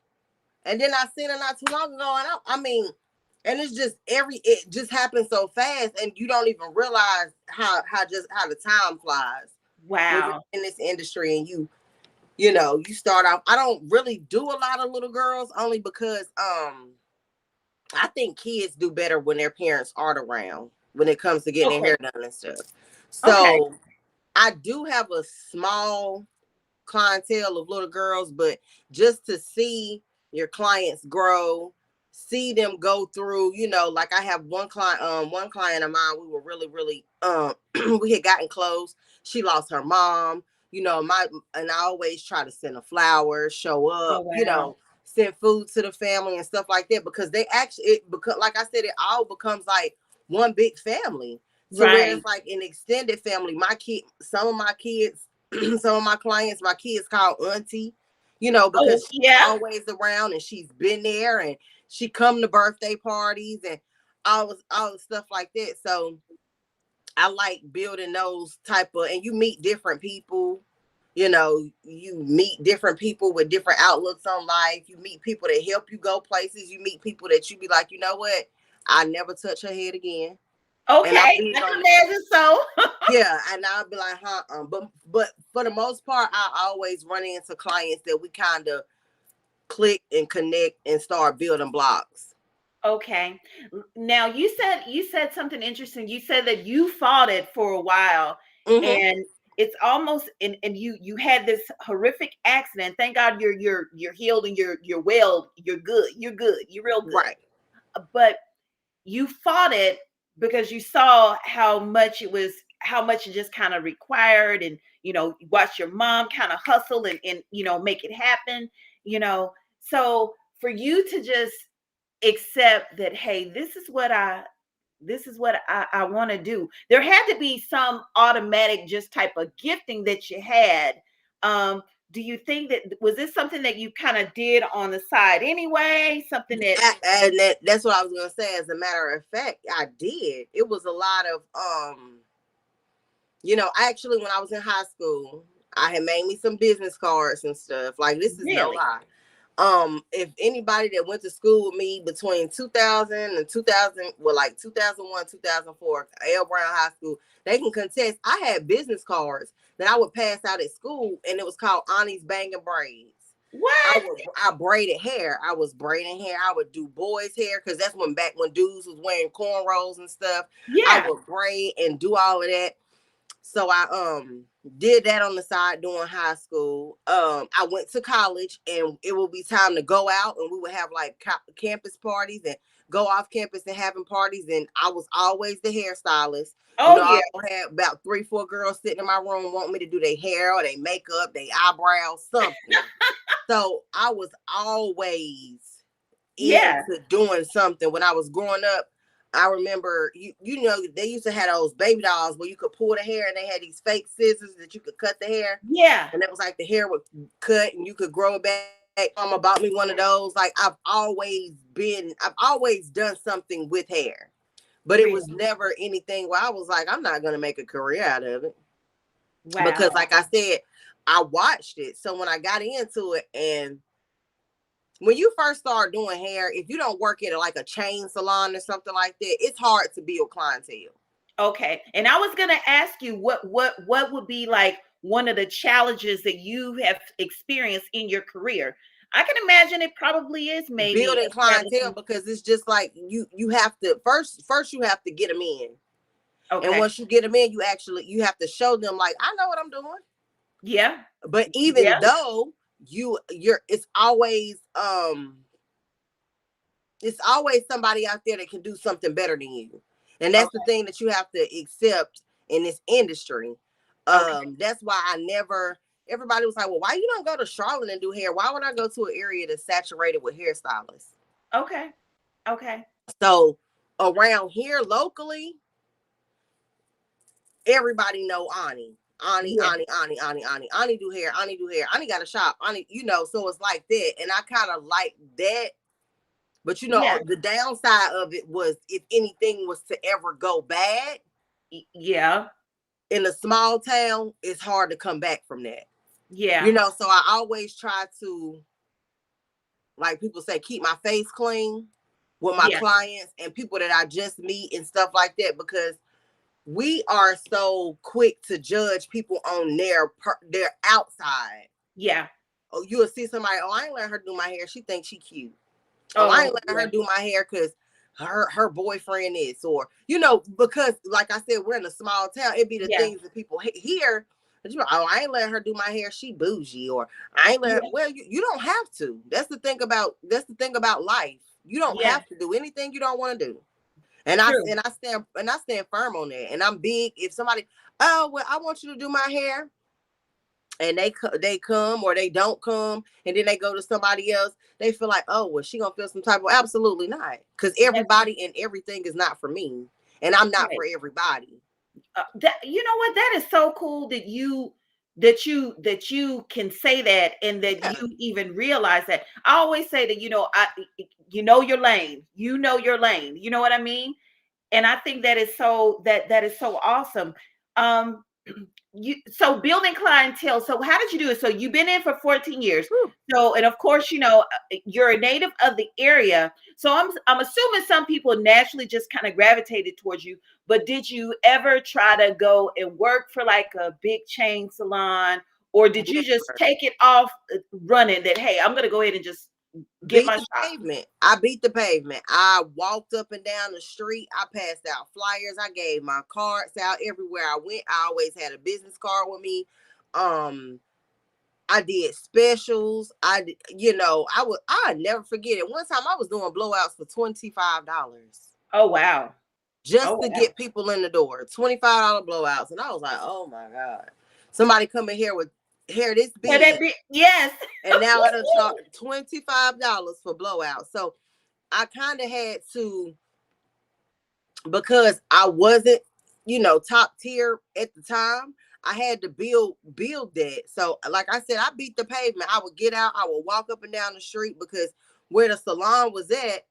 [SPEAKER 2] And then I seen her not too long ago, and I mean, and it's just it just happens so fast, and you don't even realize how the time flies when you're
[SPEAKER 1] Wow.
[SPEAKER 2] in this industry, and you know you start off. I don't really do a lot of little girls only because I think kids do better when their parents aren't around when it comes to getting their
[SPEAKER 1] Okay.
[SPEAKER 2] hair done and stuff.
[SPEAKER 1] Okay.
[SPEAKER 2] So I do have a small clientele of little girls, but just to see your clients grow, see them go through, you know, like I have one client of mine, we were really, really we had gotten close. She lost her mom, you know, and I always try to send her flowers, show
[SPEAKER 1] Oh
[SPEAKER 2] up, you
[SPEAKER 1] wow.
[SPEAKER 2] know, send food to the family and stuff like that because they actually because like I said, it all becomes like one big family. So where
[SPEAKER 1] Right.
[SPEAKER 2] it's like an extended family. Some of my kids, some of my clients, my kids call auntie, you know,
[SPEAKER 1] Oh
[SPEAKER 2] because she's
[SPEAKER 1] yeah.
[SPEAKER 2] always around and she's been there and she come to birthday parties and all the stuff like that. So I like building those type of, and you meet different people. You know, you meet different people with different outlooks on life. You meet people that help you go places. You meet people that you be like, you know what? I never touch her head again. And I'm
[SPEAKER 1] Okay.
[SPEAKER 2] big
[SPEAKER 1] I can
[SPEAKER 2] on
[SPEAKER 1] imagine so.
[SPEAKER 2] yeah, and I'll be like, huh, but for the most part, I always run into clients that we kind of click and connect and start building blocks.
[SPEAKER 1] Okay. Now you said something interesting. You said that you fought it for a while
[SPEAKER 2] Mm-hmm.
[SPEAKER 1] and it's almost and you had this horrific accident. Thank God you're healed and you're well, you're good. You're good. You're real good.
[SPEAKER 2] Right.
[SPEAKER 1] But you fought it because you saw how much it just kind of required and you watch your mom kind of hustle and make it happen, you know. So for you to just accept that, hey, this is what I want to do. There had to be some automatic just type of gifting that you had. Um, do you think that was this something that you kind of did on the side anyway? Something that
[SPEAKER 2] And that's what I was gonna say. As a matter of fact, I did. It was a lot of you know, actually when I was in high school, I had made me some business cards and stuff. Like this is no
[SPEAKER 1] really?
[SPEAKER 2] lie. If anybody that went to school with me between 2000 and 2000, well, like 2001, 2004, L Brown High School, they can contest. I had business cards that I would pass out at school, and it was called Ani's Banging Braids.
[SPEAKER 1] What?
[SPEAKER 2] I braided hair. I was braiding hair. I would do boys' hair because that's back when dudes was wearing cornrows and stuff. I
[SPEAKER 1] Yeah.
[SPEAKER 2] would braid and do all of that. So I did that on the side during high school. I went to college and it would be time to go out and we would have like campus parties and go off campus and having parties, and I was always the hairstylist. You
[SPEAKER 1] Oh
[SPEAKER 2] know, I
[SPEAKER 1] yeah.
[SPEAKER 2] had about 3-4 girls sitting in my room wanting me to do their hair or their makeup, their eyebrows, something. So I was always
[SPEAKER 1] Yeah.
[SPEAKER 2] into doing something. When I was growing up, I remember you know they used to have those baby dolls where you could pull the hair and they had these fake scissors that you could cut the hair,
[SPEAKER 1] Yeah.
[SPEAKER 2] and it was like the hair would cut and you could grow it back. Mama bought me one of those. Like I've always done something with hair, but it was
[SPEAKER 1] Really.
[SPEAKER 2] never anything where I was like, I'm not gonna make a career out of it because,
[SPEAKER 1] Wow.
[SPEAKER 2] like I said, I watched it. So when I got into it, and when you first start doing hair, if you don't work at like a chain salon or something like that, it's hard to build clientele.
[SPEAKER 1] Okay. And I was gonna ask you what would be like one of the challenges that you have experienced in your career. I can imagine it probably is maybe
[SPEAKER 2] Building clientele,
[SPEAKER 1] establishing.
[SPEAKER 2] because it's just like you have to first you have to get them in, and
[SPEAKER 1] Okay.
[SPEAKER 2] once you get them in, you have to show them like, I know what I'm doing.
[SPEAKER 1] Yeah.
[SPEAKER 2] But
[SPEAKER 1] Yeah.
[SPEAKER 2] even though you're it's always somebody out there that can do something better than you. And that's the
[SPEAKER 1] Okay.
[SPEAKER 2] thing that you have to accept in this industry.
[SPEAKER 1] Okay.
[SPEAKER 2] That's why everybody was like, well, why you don't go to Charlotte and do hair? Why would I go to an area that's saturated with hairstylists?
[SPEAKER 1] Okay. Okay.
[SPEAKER 2] So around here locally, everybody know Ani. Ani,
[SPEAKER 1] Yeah.
[SPEAKER 2] Ani, Ani, Ani, Ani. Ani do hair. Ani do hair. Ani got a shop. Ani, so it's like that. And I kind of like that. But
[SPEAKER 1] Yeah.
[SPEAKER 2] the downside of it was, if anything was to ever go bad
[SPEAKER 1] Yeah.
[SPEAKER 2] in a small town, it's hard to come back from that.
[SPEAKER 1] Yeah.
[SPEAKER 2] So I always try to, like people say, keep my face clean with my
[SPEAKER 1] Yeah.
[SPEAKER 2] clients and people that I just meet and stuff like that, because we are so quick to judge people on their outside.
[SPEAKER 1] Yeah.
[SPEAKER 2] Oh, you'll see somebody, oh, I ain't letting her do my hair. She thinks she cute. Oh, I ain't
[SPEAKER 1] Oh,
[SPEAKER 2] letting her
[SPEAKER 1] yeah.
[SPEAKER 2] do my hair because her boyfriend is, or because like I said, we're in a small town. It'd be the
[SPEAKER 1] Yeah.
[SPEAKER 2] things that people hear. Oh, I ain't letting her do my hair. She bougie, or I ain't letting.
[SPEAKER 1] Yeah.
[SPEAKER 2] Well, you don't have to. That's the thing about life. You don't
[SPEAKER 1] Yeah.
[SPEAKER 2] have to do anything you don't want to do. And I
[SPEAKER 1] True.
[SPEAKER 2] and I stand firm on that. And I'm big. If somebody, oh well, I want you to do my hair, and they come or they don't come, and then they go to somebody else, they feel like, oh well, she gonna feel some type of, absolutely not, because
[SPEAKER 1] That's
[SPEAKER 2] everybody and everything is not for me, and I'm not
[SPEAKER 1] right.
[SPEAKER 2] for everybody.
[SPEAKER 1] That, you know what? That is so cool that you can say that and that
[SPEAKER 2] Yeah,
[SPEAKER 1] you even realize that. I always say that you know your lane. You know your lane. You know what I mean? And I think that is so awesome. Um, so building clientele. So how did you do it? So you've been in for 14 years.
[SPEAKER 2] whew.
[SPEAKER 1] So and of course you're a native of the area. So I'm assuming some people naturally just kind of gravitated towards you. But did you ever try to go and work for like a big chain salon, or did you just
[SPEAKER 2] Never.
[SPEAKER 1] take it off running that hey I'm gonna go ahead and just get
[SPEAKER 2] Beat
[SPEAKER 1] my
[SPEAKER 2] the
[SPEAKER 1] shot?
[SPEAKER 2] pavement. I beat the pavement. I walked up and down the street. I passed out flyers. I gave my cards out everywhere I went. I always had a business card with me. um I did specials. I never forget it. One time I was doing blowouts for $25
[SPEAKER 1] Oh wow. Oh
[SPEAKER 2] just to
[SPEAKER 1] wow.
[SPEAKER 2] get people in the door. $25 blowouts. And I was like, oh my God. Somebody come in here with hair this
[SPEAKER 1] Yeah, that
[SPEAKER 2] big,
[SPEAKER 1] be yes.
[SPEAKER 2] and now I done charge $25 for blowouts. So I kind of had to, because I wasn't, top tier at the time. I had to build that. So, like I said, I beat the pavement. I would get out. I would walk up and down the street, because where the salon was at,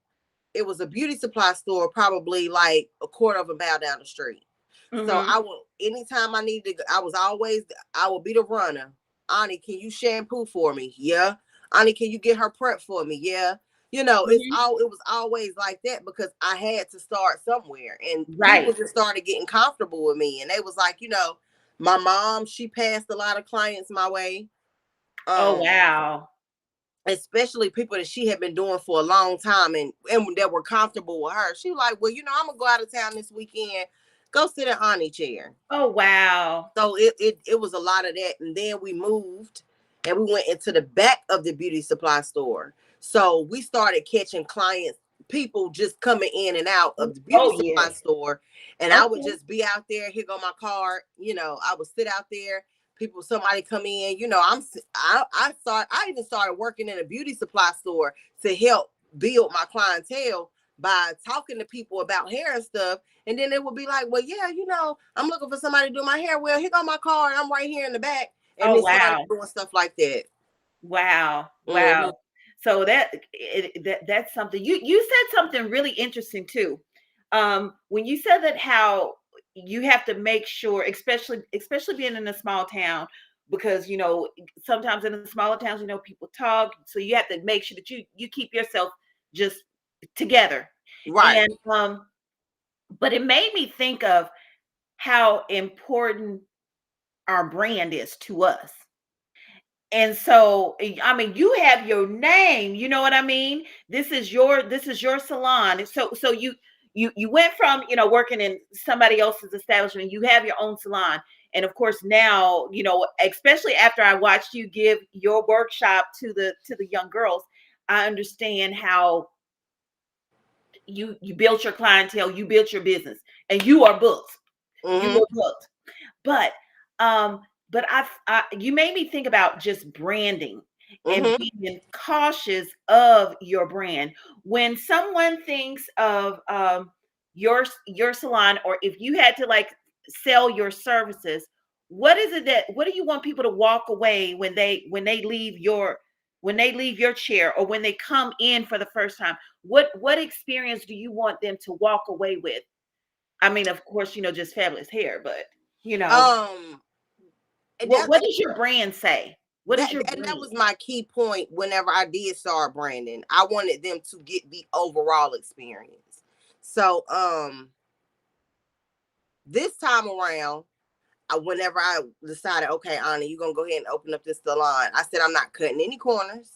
[SPEAKER 2] it was a beauty supply store, probably like a quarter of a mile down the street. So
[SPEAKER 1] Hmm.
[SPEAKER 2] anytime I needed to, I would be the runner. Ani, can you shampoo for me? Yeah. Ani, can you get her prep for me? Yeah.
[SPEAKER 1] Hmm.
[SPEAKER 2] It was always like that, because I had to start somewhere, and people
[SPEAKER 1] Right.
[SPEAKER 2] just started getting comfortable with me, and they was like, my mom, she passed a lot of clients my way.
[SPEAKER 1] Oh
[SPEAKER 2] Um,
[SPEAKER 1] wow.
[SPEAKER 2] especially people that she had been doing for a long time and that were comfortable with her. She was like, well, I'm gonna go out of town this weekend. Go sit in Auntie chair.
[SPEAKER 1] Oh, wow.
[SPEAKER 2] So it was a lot of that. And then we moved and we went into the back of the beauty supply store. So we started catching clients, people just coming in and out of the beauty
[SPEAKER 1] Oh,
[SPEAKER 2] supply
[SPEAKER 1] yes.
[SPEAKER 2] store. And I would
[SPEAKER 1] Okay.
[SPEAKER 2] just be out there, here go my card. I would sit out there. People, somebody come in, I even started working in a beauty supply store to help build my clientele by talking to people about hair and stuff. And then it would be like, well, yeah, I'm looking for somebody to do my hair. Well, here go my card. I'm right here in the back. And
[SPEAKER 1] Oh,
[SPEAKER 2] then started
[SPEAKER 1] wow.
[SPEAKER 2] doing stuff like that.
[SPEAKER 1] Wow.
[SPEAKER 2] Mm-hmm.
[SPEAKER 1] Wow. So that's something you said something really interesting too. When you said that how you have to make sure, especially being in a small town, because sometimes in the smaller towns, people talk, so you have to make sure that you keep yourself just together.
[SPEAKER 2] Right.
[SPEAKER 1] And but it made me think of how important our brand is to us. And so, I mean, you have your name, you know what I mean? This is your salon. So you went from, working in somebody else's establishment, you have your own salon. And of course now, especially after I watched you give your workshop to the young girls, I understand how you built your clientele, you built your business, and you are booked. You
[SPEAKER 2] Mm-hmm.
[SPEAKER 1] were booked. But um, but you made me think about just branding and
[SPEAKER 2] Mm-hmm.
[SPEAKER 1] being cautious of your brand. When someone thinks of your salon, or if you had to like sell your services, what do you want people to walk away when they leave your chair, or when they come in for the first time? What experience do you want them to walk away with? I mean, of course, just fabulous hair, but you know,
[SPEAKER 2] Um, and
[SPEAKER 1] what does your brand say? What is your
[SPEAKER 2] that
[SPEAKER 1] brand?
[SPEAKER 2] was my key point whenever I did start branding. I wanted them to get the overall experience. So, this time around, whenever I decided, okay, Anna, you're gonna go ahead and open up this salon, I said I'm not cutting any corners.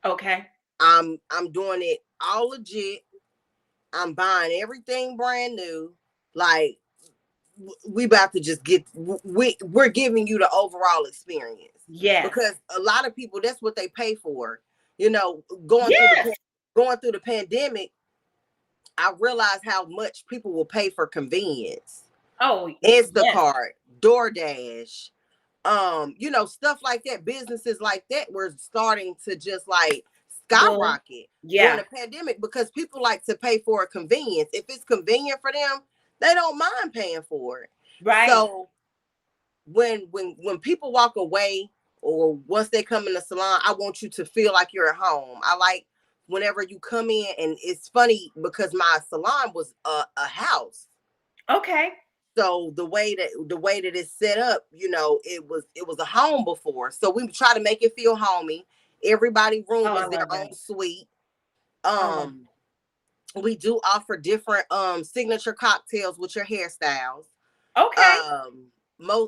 [SPEAKER 1] Okay.
[SPEAKER 2] I'm doing it all legit. I'm buying everything brand new. Like, we about to just we're giving you the overall experience,
[SPEAKER 1] Yes.
[SPEAKER 2] because a lot of people, that's what they pay for. You know, going through
[SPEAKER 1] Yes.
[SPEAKER 2] going through the pandemic, I realized how much people will pay for convenience.
[SPEAKER 1] Oh, yes.
[SPEAKER 2] Instacart, DoorDash, stuff like that. Businesses like that were starting to just like
[SPEAKER 1] Boom.
[SPEAKER 2] skyrocket during
[SPEAKER 1] Yeah.
[SPEAKER 2] the pandemic, because people like to pay for a convenience. If it's convenient for them, they don't mind paying for it.
[SPEAKER 1] Right.
[SPEAKER 2] So when people walk away, or once they come in the salon, I want you to feel like you're at home. I like whenever you come in, and it's funny because my salon was a house.
[SPEAKER 1] Okay.
[SPEAKER 2] So the way that it's set up, it was a home before. So we try to make it feel homey. Everybody room
[SPEAKER 1] Oh, I
[SPEAKER 2] is their
[SPEAKER 1] love that.
[SPEAKER 2] own suite.
[SPEAKER 1] I love.
[SPEAKER 2] Um, we do offer different signature cocktails with your hairstyles.
[SPEAKER 1] Okay.
[SPEAKER 2] Um,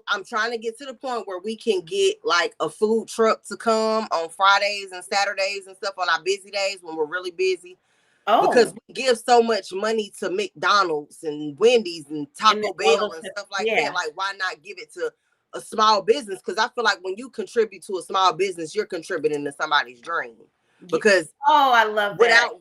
[SPEAKER 2] I'm trying to get to the point where we can get like a food truck to come on Fridays and Saturdays and stuff on our busy days when we're really busy, because
[SPEAKER 1] Oh,
[SPEAKER 2] we give so much money to McDonald's and Wendy's and
[SPEAKER 1] and then
[SPEAKER 2] Taco
[SPEAKER 1] all
[SPEAKER 2] Bell
[SPEAKER 1] those
[SPEAKER 2] and
[SPEAKER 1] stuff.
[SPEAKER 2] stuff like that.
[SPEAKER 1] Yeah.
[SPEAKER 2] Like, why not give it to a small business? Because I feel like when you contribute to a small business, you're contributing to somebody's dream.
[SPEAKER 1] Ye-
[SPEAKER 2] Because
[SPEAKER 1] Oh, I love that.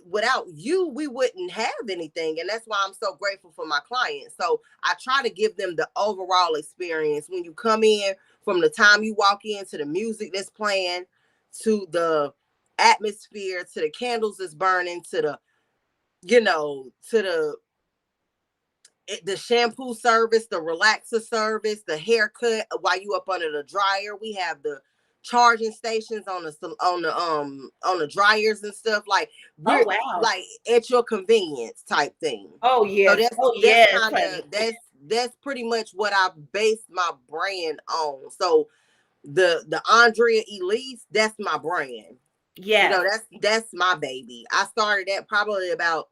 [SPEAKER 2] without you, we wouldn't have anything. And that's why I'm so grateful for my clients. So I try to give them the overall experience when you come in, from the time you walk in to the music that's playing, to the atmosphere, to the candles that's burning, to the shampoo service, the relaxer service, the haircut while you up under the dryer. We have the charging stations on the dryers and stuff. Like,
[SPEAKER 1] Oh,
[SPEAKER 2] we're
[SPEAKER 1] wow.
[SPEAKER 2] like at your convenience type thing.
[SPEAKER 1] Oh,
[SPEAKER 2] So
[SPEAKER 1] yes.
[SPEAKER 2] that's
[SPEAKER 1] Oh,
[SPEAKER 2] that's
[SPEAKER 1] yes,
[SPEAKER 2] kind of
[SPEAKER 1] honey.
[SPEAKER 2] that's pretty much what I base my brand on. So the Andrea Elise, that's my brand.
[SPEAKER 1] Yes.
[SPEAKER 2] That's my baby. I started that probably about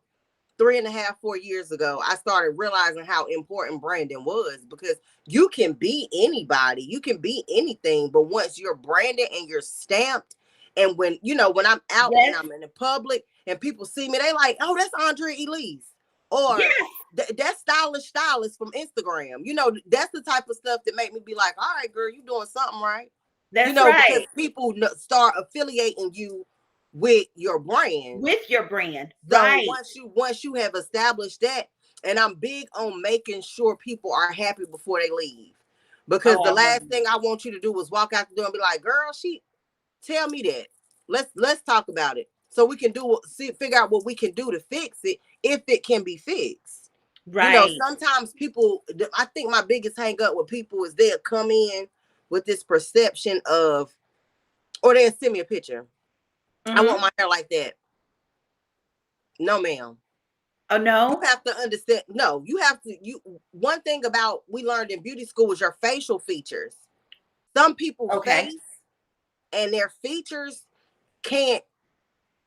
[SPEAKER 2] 3.5, 4 years ago. I started realizing how important branding was, because you can be anybody, you can be anything, but once you're branded and you're stamped And when, when I'm out and
[SPEAKER 1] Yes.
[SPEAKER 2] I'm in the public and people see me, they like, oh, that's Andrea Elise. Or
[SPEAKER 1] Yes.
[SPEAKER 2] that's Stylist from Instagram. That's the type of stuff that make me be like, all right, girl, you doing something right.
[SPEAKER 1] That's
[SPEAKER 2] Because
[SPEAKER 1] right.
[SPEAKER 2] people start affiliating you with your brand.
[SPEAKER 1] With your brand.
[SPEAKER 2] So
[SPEAKER 1] Right.
[SPEAKER 2] once you have established that, and I'm big on making sure people are happy before they leave. Because
[SPEAKER 1] Oh,
[SPEAKER 2] the
[SPEAKER 1] I love
[SPEAKER 2] last
[SPEAKER 1] you.
[SPEAKER 2] thing I want you to do is walk out the door and be like, girl, tell me that. Let's talk about it. So we can figure out what we can do to fix it if it can be fixed.
[SPEAKER 1] Right.
[SPEAKER 2] Sometimes people, I think my biggest hang up with people is they'll come in with this perception of, or they'll send me a picture. I want
[SPEAKER 1] Mm-hmm.
[SPEAKER 2] my hair like that. No, ma'am.
[SPEAKER 1] Oh,
[SPEAKER 2] You
[SPEAKER 1] no?
[SPEAKER 2] have to understand. No, you have to. One thing about we learned in beauty school is your facial features. Some people's
[SPEAKER 1] Okay.
[SPEAKER 2] face and their features can't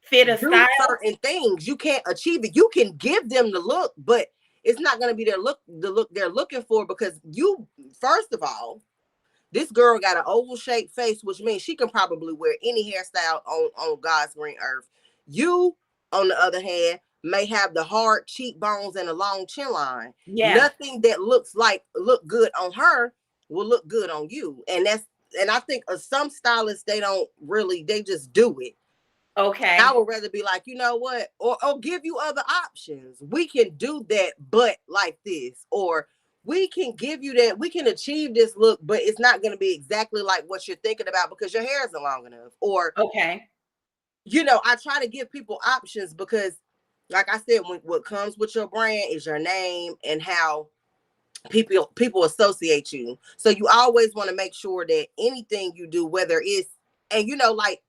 [SPEAKER 1] Fit a
[SPEAKER 2] do
[SPEAKER 1] style?
[SPEAKER 2] certain things. You can't achieve it. You can give them the look, but it's not going to be the look they're looking for, because first of all, this girl got an oval shaped face, which means she can probably wear any hairstyle on God's green earth. You, on the other hand, may have the hard cheekbones and a long chin line.
[SPEAKER 1] Yeah.
[SPEAKER 2] Nothing that look good on her will look good on you. And I think some stylists, they just do it. I
[SPEAKER 1] Okay.
[SPEAKER 2] would rather be like, you know what, or give you other options. We can do that, but like this, or we can give you that. We can achieve this look, but it's not going to be exactly like what you're thinking about because your hair isn't long enough. Or,
[SPEAKER 1] Okay.
[SPEAKER 2] I try to give people options because, like I said, what comes with your brand is your name and how people associate you. So you always want to make sure that anything you do, whether it's, and like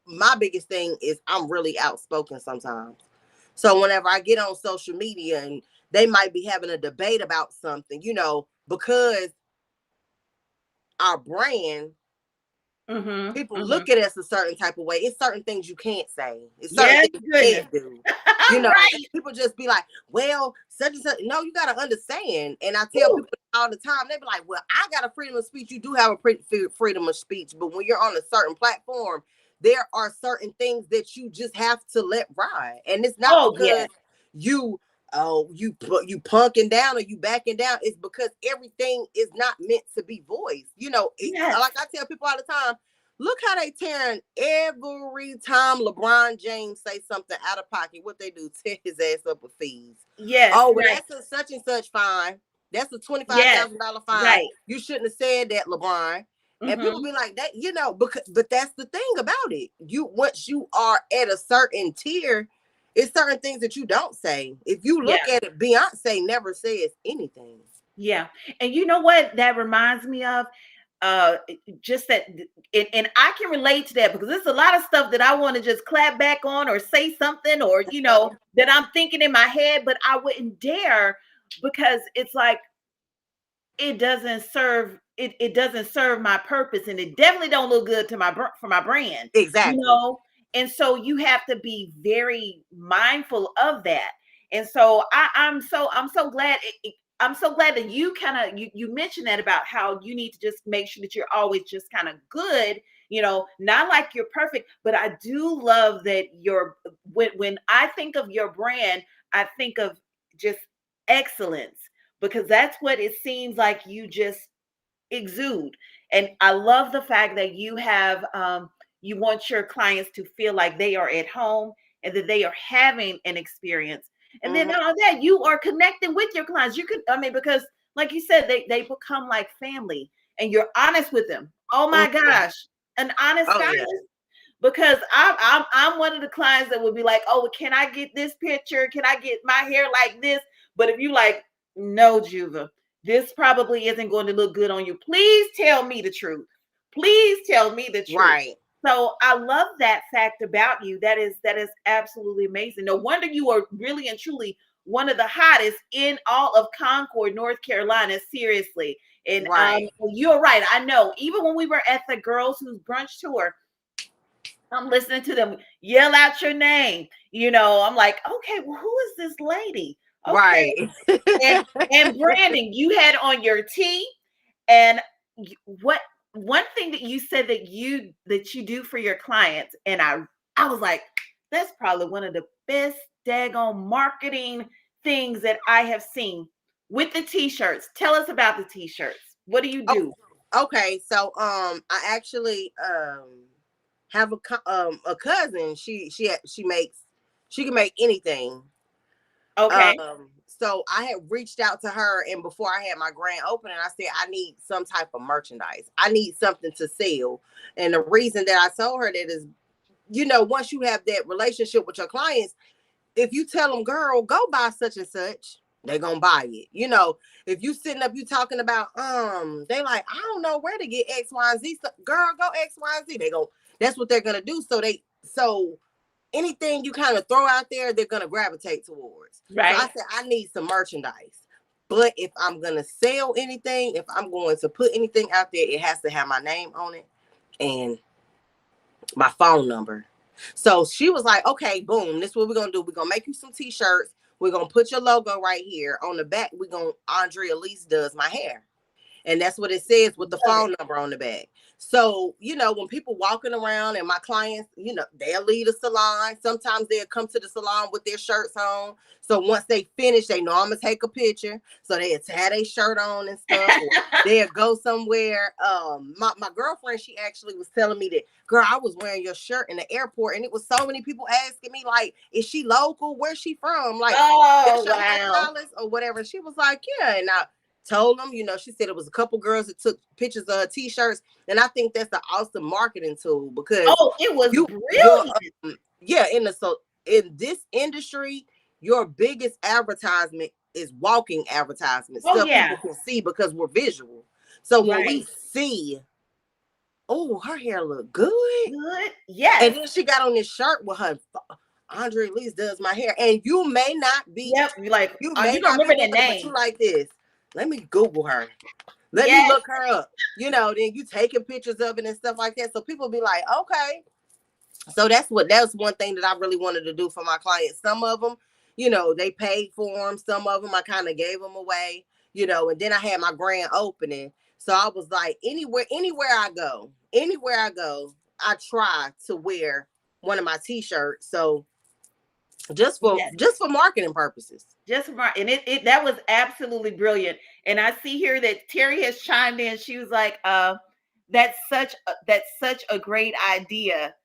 [SPEAKER 2] my biggest thing is I'm really outspoken sometimes. So whenever I get on social media and they might be having a debate about something, because our brand,
[SPEAKER 1] Mm-hmm.
[SPEAKER 2] people
[SPEAKER 1] Mm-hmm.
[SPEAKER 2] look at us a certain type of way. It's certain things you can't say. It's certain
[SPEAKER 1] Yes,
[SPEAKER 2] things you
[SPEAKER 1] goodness.
[SPEAKER 2] can't do. And
[SPEAKER 1] Right.
[SPEAKER 2] people just be like, well, such and such. No, you got to understand. And I tell
[SPEAKER 1] Whew.
[SPEAKER 2] people all the time, they be like, well, I got a freedom of speech. You do have a freedom of speech. But when you're on a certain platform, there are certain things that you just have to let ride. And it's not
[SPEAKER 1] Oh, yes.
[SPEAKER 2] because you you punking down or you backing down. It's because everything is not meant to be voiced.
[SPEAKER 1] Yes.
[SPEAKER 2] Like I tell people all the time, look how they tearing every time LeBron James say something out of pocket. What they do, tear his ass up with fees.
[SPEAKER 1] Yes.
[SPEAKER 2] Oh, well,
[SPEAKER 1] Right.
[SPEAKER 2] that's a such and such fine. That's a
[SPEAKER 1] Yes.
[SPEAKER 2] $25,000 fine.
[SPEAKER 1] Right.
[SPEAKER 2] You shouldn't have said that, LeBron. And people
[SPEAKER 1] Mm-hmm.
[SPEAKER 2] be like that, but that's the thing about it. Once you are at a certain tier, it's certain things that you don't say. If you look
[SPEAKER 1] Yeah.
[SPEAKER 2] at it, Beyonce never says anything.
[SPEAKER 1] Yeah. And you know what that reminds me of? Just that, and I can relate to that because there's a lot of stuff that I want to just clap back on or say something, or that I'm thinking in my head, but I wouldn't dare because it's like it doesn't serve it doesn't serve my purpose, and it definitely don't look good to for my brand, you
[SPEAKER 2] Exactly.
[SPEAKER 1] know. And so you have to be very mindful of that. And so I'm so glad I'm so glad that you kind of you mentioned that about how you need to just make sure that you're always just kind of good, not like you're perfect, but I do love that when I think of your brand, I think of just excellence, because that's what it seems like you just exude. And I love the fact that you want your clients to feel like they are at home and that they are having an experience. And then
[SPEAKER 2] Mm-hmm.
[SPEAKER 1] not only that, you are connecting with your clients. You could, I mean, because like you said, they become like family and you're honest with them. Oh my
[SPEAKER 2] Mm-hmm.
[SPEAKER 1] gosh, an honest
[SPEAKER 2] Oh yeah.
[SPEAKER 1] stylist. Because I'm one of the clients that would be like, oh, can I get this picture? Can I get my hair like this? But if you like, no, Juva, this probably isn't going to look good on you. Please tell me the truth. Please tell me the truth.
[SPEAKER 2] Right.
[SPEAKER 1] So I love that fact about you. That is absolutely amazing. No wonder you are really and truly one of the hottest in all of Concord, North Carolina. Seriously. And
[SPEAKER 2] Right.
[SPEAKER 1] you're right. I know. Even when we were at the Girls Who's Brunch tour, I'm listening to them yell out your name. I'm like, okay, well, who is this lady? Okay.
[SPEAKER 2] Right.
[SPEAKER 1] And Brandon, you had on your tee, and what? one thing that you said that you do for your clients, and I was like, that's probably one of the best daggone marketing things that I have seen with the t-shirts. Tell us about the t-shirts. What do you
[SPEAKER 2] Oh,
[SPEAKER 1] do?
[SPEAKER 2] okay. So I actually have a cousin. She can make anything.
[SPEAKER 1] Okay.
[SPEAKER 2] So I had reached out to her, and before I had my grand opening, I said I need some type of merchandise. I need something to sell. And the reason that I told her that is, once you have that relationship with your clients, if you tell them, girl, go buy such and such, they gonna buy it. If you sitting up, you talking about, they like, I don't know where to get X, Y, and Z. So, girl, go X, Y, and Z. That's what they're gonna do. So anything you kind of throw out there, they're gonna gravitate towards. So I
[SPEAKER 1] Right.
[SPEAKER 2] said, I need some merchandise. But if I'm gonna sell anything, if I'm going to put anything out there, it has to have my name on it and my phone number. So she was like, okay, boom, this is what we're gonna do. We're gonna make you some t-shirts. We're gonna put your logo right here. On the back, Andrea Elise does my hair. And that's what it says with the
[SPEAKER 1] Love it.
[SPEAKER 2] phone number on the back. So, when people walking around and my clients, they'll leave the salon. Sometimes they'll come to the salon with their shirts on. So once they finish, they know I'm going to take a picture. So they'll tie their shirt on and stuff. Or they'll go somewhere. My girlfriend, she actually was telling me that, girl, I was wearing your shirt in the airport. And it was so many people asking me, like, is she local? Where's she from? Like, that's
[SPEAKER 1] Oh,
[SPEAKER 2] your
[SPEAKER 1] wow.
[SPEAKER 2] hairstylist or whatever. She was like, yeah. And I told them, she said it was a couple girls that took pictures of her t-shirts, and I think that's an awesome marketing tool because
[SPEAKER 1] Oh, it was
[SPEAKER 2] your
[SPEAKER 1] brilliant.
[SPEAKER 2] yeah, in this industry, your biggest advertisement is walking advertisement,
[SPEAKER 1] Oh,
[SPEAKER 2] stuff people
[SPEAKER 1] yeah.
[SPEAKER 2] can see because we're visual. So when we
[SPEAKER 1] Right.
[SPEAKER 2] see, oh, her hair look good,
[SPEAKER 1] Good.
[SPEAKER 2] and
[SPEAKER 1] Yes.
[SPEAKER 2] then she got on this shirt with her Andre Elise does my hair, and you may not be,
[SPEAKER 1] Yep. You're like,
[SPEAKER 2] you may
[SPEAKER 1] you don't
[SPEAKER 2] not be
[SPEAKER 1] remember
[SPEAKER 2] doing
[SPEAKER 1] that
[SPEAKER 2] it, but you
[SPEAKER 1] name.
[SPEAKER 2] like this. Let me Google her. Let me
[SPEAKER 1] Yes.
[SPEAKER 2] look her up. Then you taking pictures of it and stuff like that. So people be like, okay. So that's one thing that I really wanted to do for my clients. Some of them, they paid for them. Some of them I kind of gave them away, and then I had my grand opening. So I was like, anywhere I go, I try to wear one of my t-shirts. So just for
[SPEAKER 1] Yes.
[SPEAKER 2] just for marketing purposes.
[SPEAKER 1] Just right. And it that was absolutely brilliant. And I see here that Terry has chimed in. She was like, that's such a great idea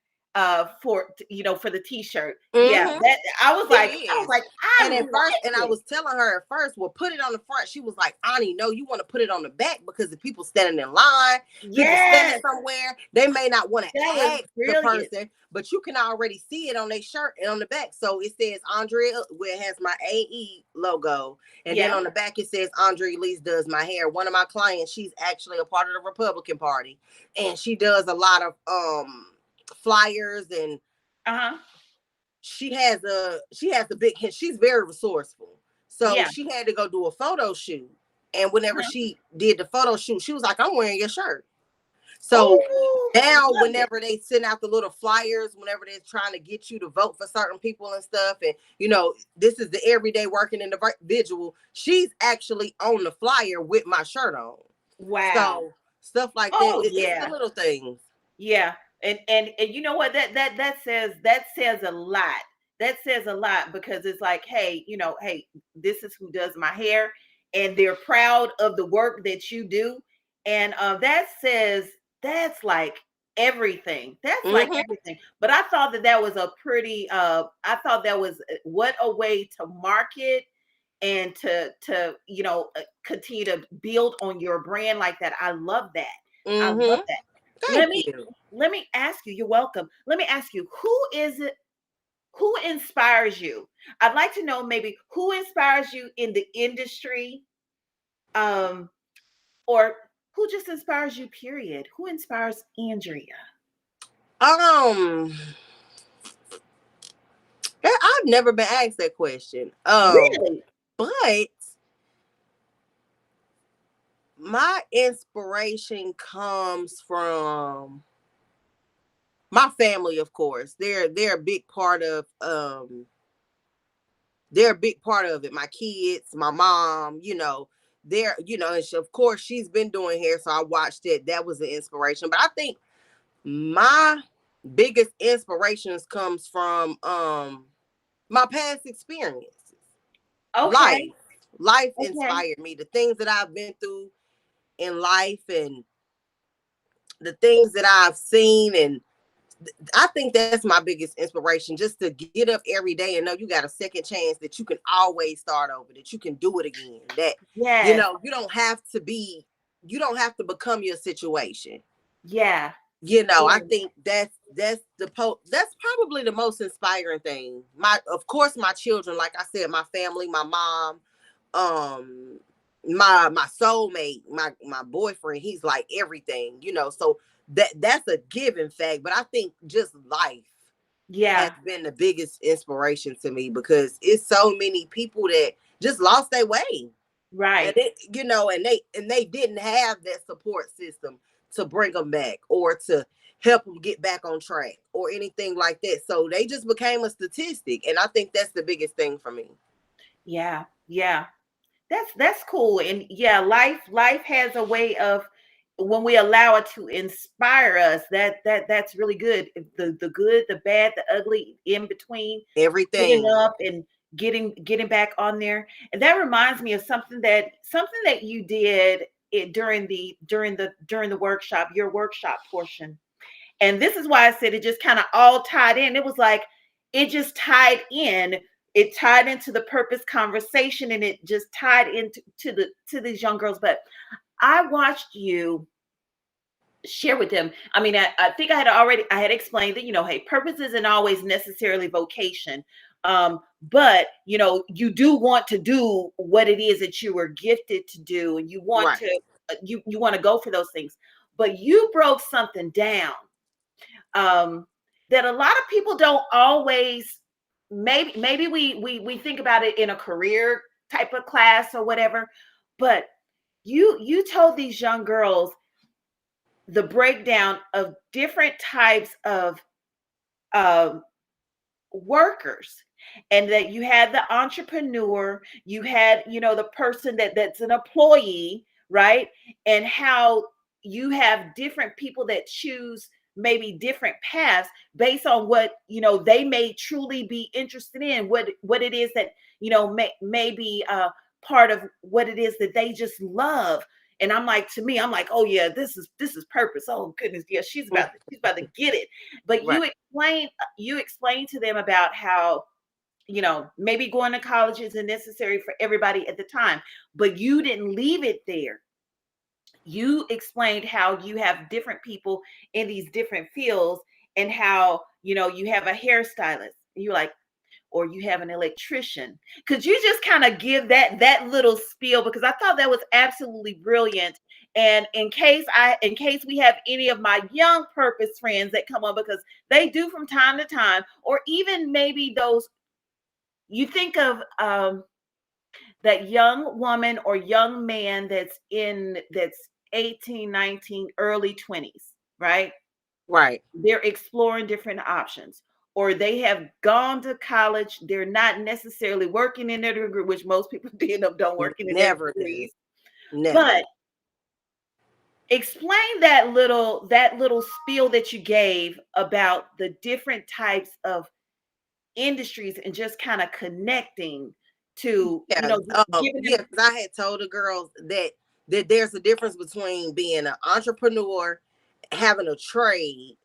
[SPEAKER 1] for the t-shirt. Yeah,
[SPEAKER 2] Mm-hmm.
[SPEAKER 1] that
[SPEAKER 2] It
[SPEAKER 1] I was
[SPEAKER 2] is.
[SPEAKER 1] like, I
[SPEAKER 2] And
[SPEAKER 1] like
[SPEAKER 2] I
[SPEAKER 1] it.
[SPEAKER 2] was telling her at first, well, put it on the front. She was like, Ani, no, you want to put it on the back because if people standing in line, people standing
[SPEAKER 1] Yes,
[SPEAKER 2] somewhere, they may not want to
[SPEAKER 1] that was
[SPEAKER 2] ask the
[SPEAKER 1] brilliant.
[SPEAKER 2] person, but you can already see it on their shirt and on the back. So it says Andrea, where it has my AE logo. And then
[SPEAKER 1] Yeah.
[SPEAKER 2] on the back, it says Andrea Elise does my hair. One of my clients, she's actually a part of the Republican Party. And she does a lot of flyers, and
[SPEAKER 1] Uh-huh.
[SPEAKER 2] she has a big hit. She's very resourceful. So
[SPEAKER 1] Yeah.
[SPEAKER 2] she had to go do a photo shoot. And whenever
[SPEAKER 1] Uh-huh.
[SPEAKER 2] she did the photo shoot, she was like, I'm wearing your shirt. So
[SPEAKER 1] Oh,
[SPEAKER 2] now
[SPEAKER 1] love it.
[SPEAKER 2] whenever they send out the little flyers, whenever they're trying to get you to vote for certain people and stuff, and this is the everyday working individual, she's actually on the flyer with my shirt on.
[SPEAKER 1] Wow.
[SPEAKER 2] So stuff like that.
[SPEAKER 1] Oh
[SPEAKER 2] It's the
[SPEAKER 1] yeah.
[SPEAKER 2] little things.
[SPEAKER 1] Yeah, and you know what, that says a lot. That says a lot because it's like, hey, hey, this is who does my hair, and they're proud of the work that you do, and that's like everything. That's like
[SPEAKER 2] Mm-hmm.
[SPEAKER 1] everything. But I thought that was a pretty. I thought that was what a way to market and to continue to build on your brand like that. I love that. I love
[SPEAKER 2] Mm-hmm.
[SPEAKER 1] that. Let
[SPEAKER 2] Thank
[SPEAKER 1] me
[SPEAKER 2] you.
[SPEAKER 1] let me ask you, you're welcome. Let me ask you, who inspires you? I'd like to know maybe who inspires you in the industry, um, or who just inspires you, period. Who inspires Andrea?
[SPEAKER 2] Um, I've never been asked that question.
[SPEAKER 1] Really?
[SPEAKER 2] But my inspiration comes from my family, of course. They're a big part of they're a big part of it. My kids, my mom, there, and of course she's been doing hair, so I watched it. That was an inspiration. But I think my biggest inspirations comes from my past experiences.
[SPEAKER 1] Okay.
[SPEAKER 2] Life
[SPEAKER 1] Okay.
[SPEAKER 2] inspired me. The things that I've been through in life, and the things that I've seen, and I think that's my biggest inspiration, just to get up every day and know you got a second chance, that you can always start over, that you can do it again, that
[SPEAKER 1] Yes.
[SPEAKER 2] you don't have to become your situation.
[SPEAKER 1] Yeah.
[SPEAKER 2] I
[SPEAKER 1] Yeah.
[SPEAKER 2] think that's probably the most inspiring thing. Of course, my children, like I said, my family, my mom, um, my soulmate, my boyfriend. He's like everything, So that's a given fact. But I think just life has
[SPEAKER 1] Yeah.
[SPEAKER 2] been the biggest inspiration to me, because it's so many people that just lost their way, and
[SPEAKER 1] Right.
[SPEAKER 2] they didn't have that support system to bring them back, or to help them get back on track, or anything like that. So they just became a statistic, and I think that's the biggest thing for me.
[SPEAKER 1] Yeah. Yeah. That's cool. And yeah, life has a way of, when we allow it to inspire us, that's really good. The good, the bad, the ugly, in between, getting
[SPEAKER 2] Everything.
[SPEAKER 1] up and getting back on there. And that reminds me of something that you did during the workshop, your workshop portion. And this is why I said it just kind of all tied in. It was like it just tied in. It tied into the purpose conversation, and it just tied into to these young girls. But I watched you share with them. I mean, I think I had explained that, hey, purpose isn't always necessarily vocation. But you do want to do what it is that you were gifted to do, and you want
[SPEAKER 2] Right.
[SPEAKER 1] to you want to go for those things. But you broke something down, um, that a lot of people don't always. Maybe we think about it in a career type of class or whatever, but you told these young girls the breakdown of different types of um, workers, and that you had the entrepreneur, you had the person that's an employee, right? And how you have different people that choose maybe different paths based on what they may truly be interested in, what it is that may be part of what it is that they just love. And I'm like, to me, I'm like, oh yeah, this is purpose. Oh goodness, yeah, she's about to get it. But
[SPEAKER 2] Right.
[SPEAKER 1] you explain to them about how maybe going to college isn't necessary for everybody at the time, but you didn't leave it there. You explained how you have different people in these different fields, and how you have a hairstylist, you're like, or you have an electrician. Could you just kind of give that little spiel, because I thought that was absolutely brilliant. And in case we have any of my young purpose friends that come on, because they do from time to time, or even maybe those, you think of that young woman or young man that's 18, 19, early 20s, right?
[SPEAKER 2] Right.
[SPEAKER 1] They're exploring different options, or they have gone to college. They're not necessarily working in their degree, which most people end up don't working in their
[SPEAKER 2] Never do.
[SPEAKER 1] degrees.
[SPEAKER 2] Never.
[SPEAKER 1] But explain that little spiel that you gave about the different types of industries, and just kind of connecting to
[SPEAKER 2] Yeah.
[SPEAKER 1] just giving
[SPEAKER 2] Yeah,
[SPEAKER 1] them.
[SPEAKER 2] because I had told the girls that there's a difference between being an entrepreneur, having a trade,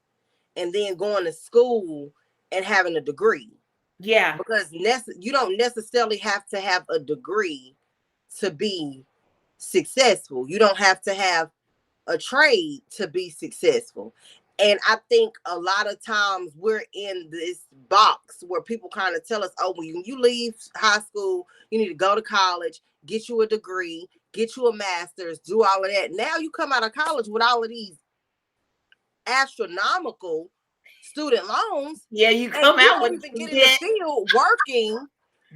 [SPEAKER 2] and then going to school and having a degree.
[SPEAKER 1] Yeah.
[SPEAKER 2] Because you don't necessarily have to have a degree to be successful. You don't have to have a trade to be successful. And I think a lot of times we're in this box where people kind of tell us, oh, when you leave high school, you need to go to college, get you a degree, get you a master's, do all of that. Now you come out of college with all of these astronomical student loans,
[SPEAKER 1] Yeah, you
[SPEAKER 2] and
[SPEAKER 1] come
[SPEAKER 2] you
[SPEAKER 1] out
[SPEAKER 2] don't
[SPEAKER 1] with
[SPEAKER 2] even
[SPEAKER 1] some
[SPEAKER 2] get in the
[SPEAKER 1] debt.
[SPEAKER 2] field working,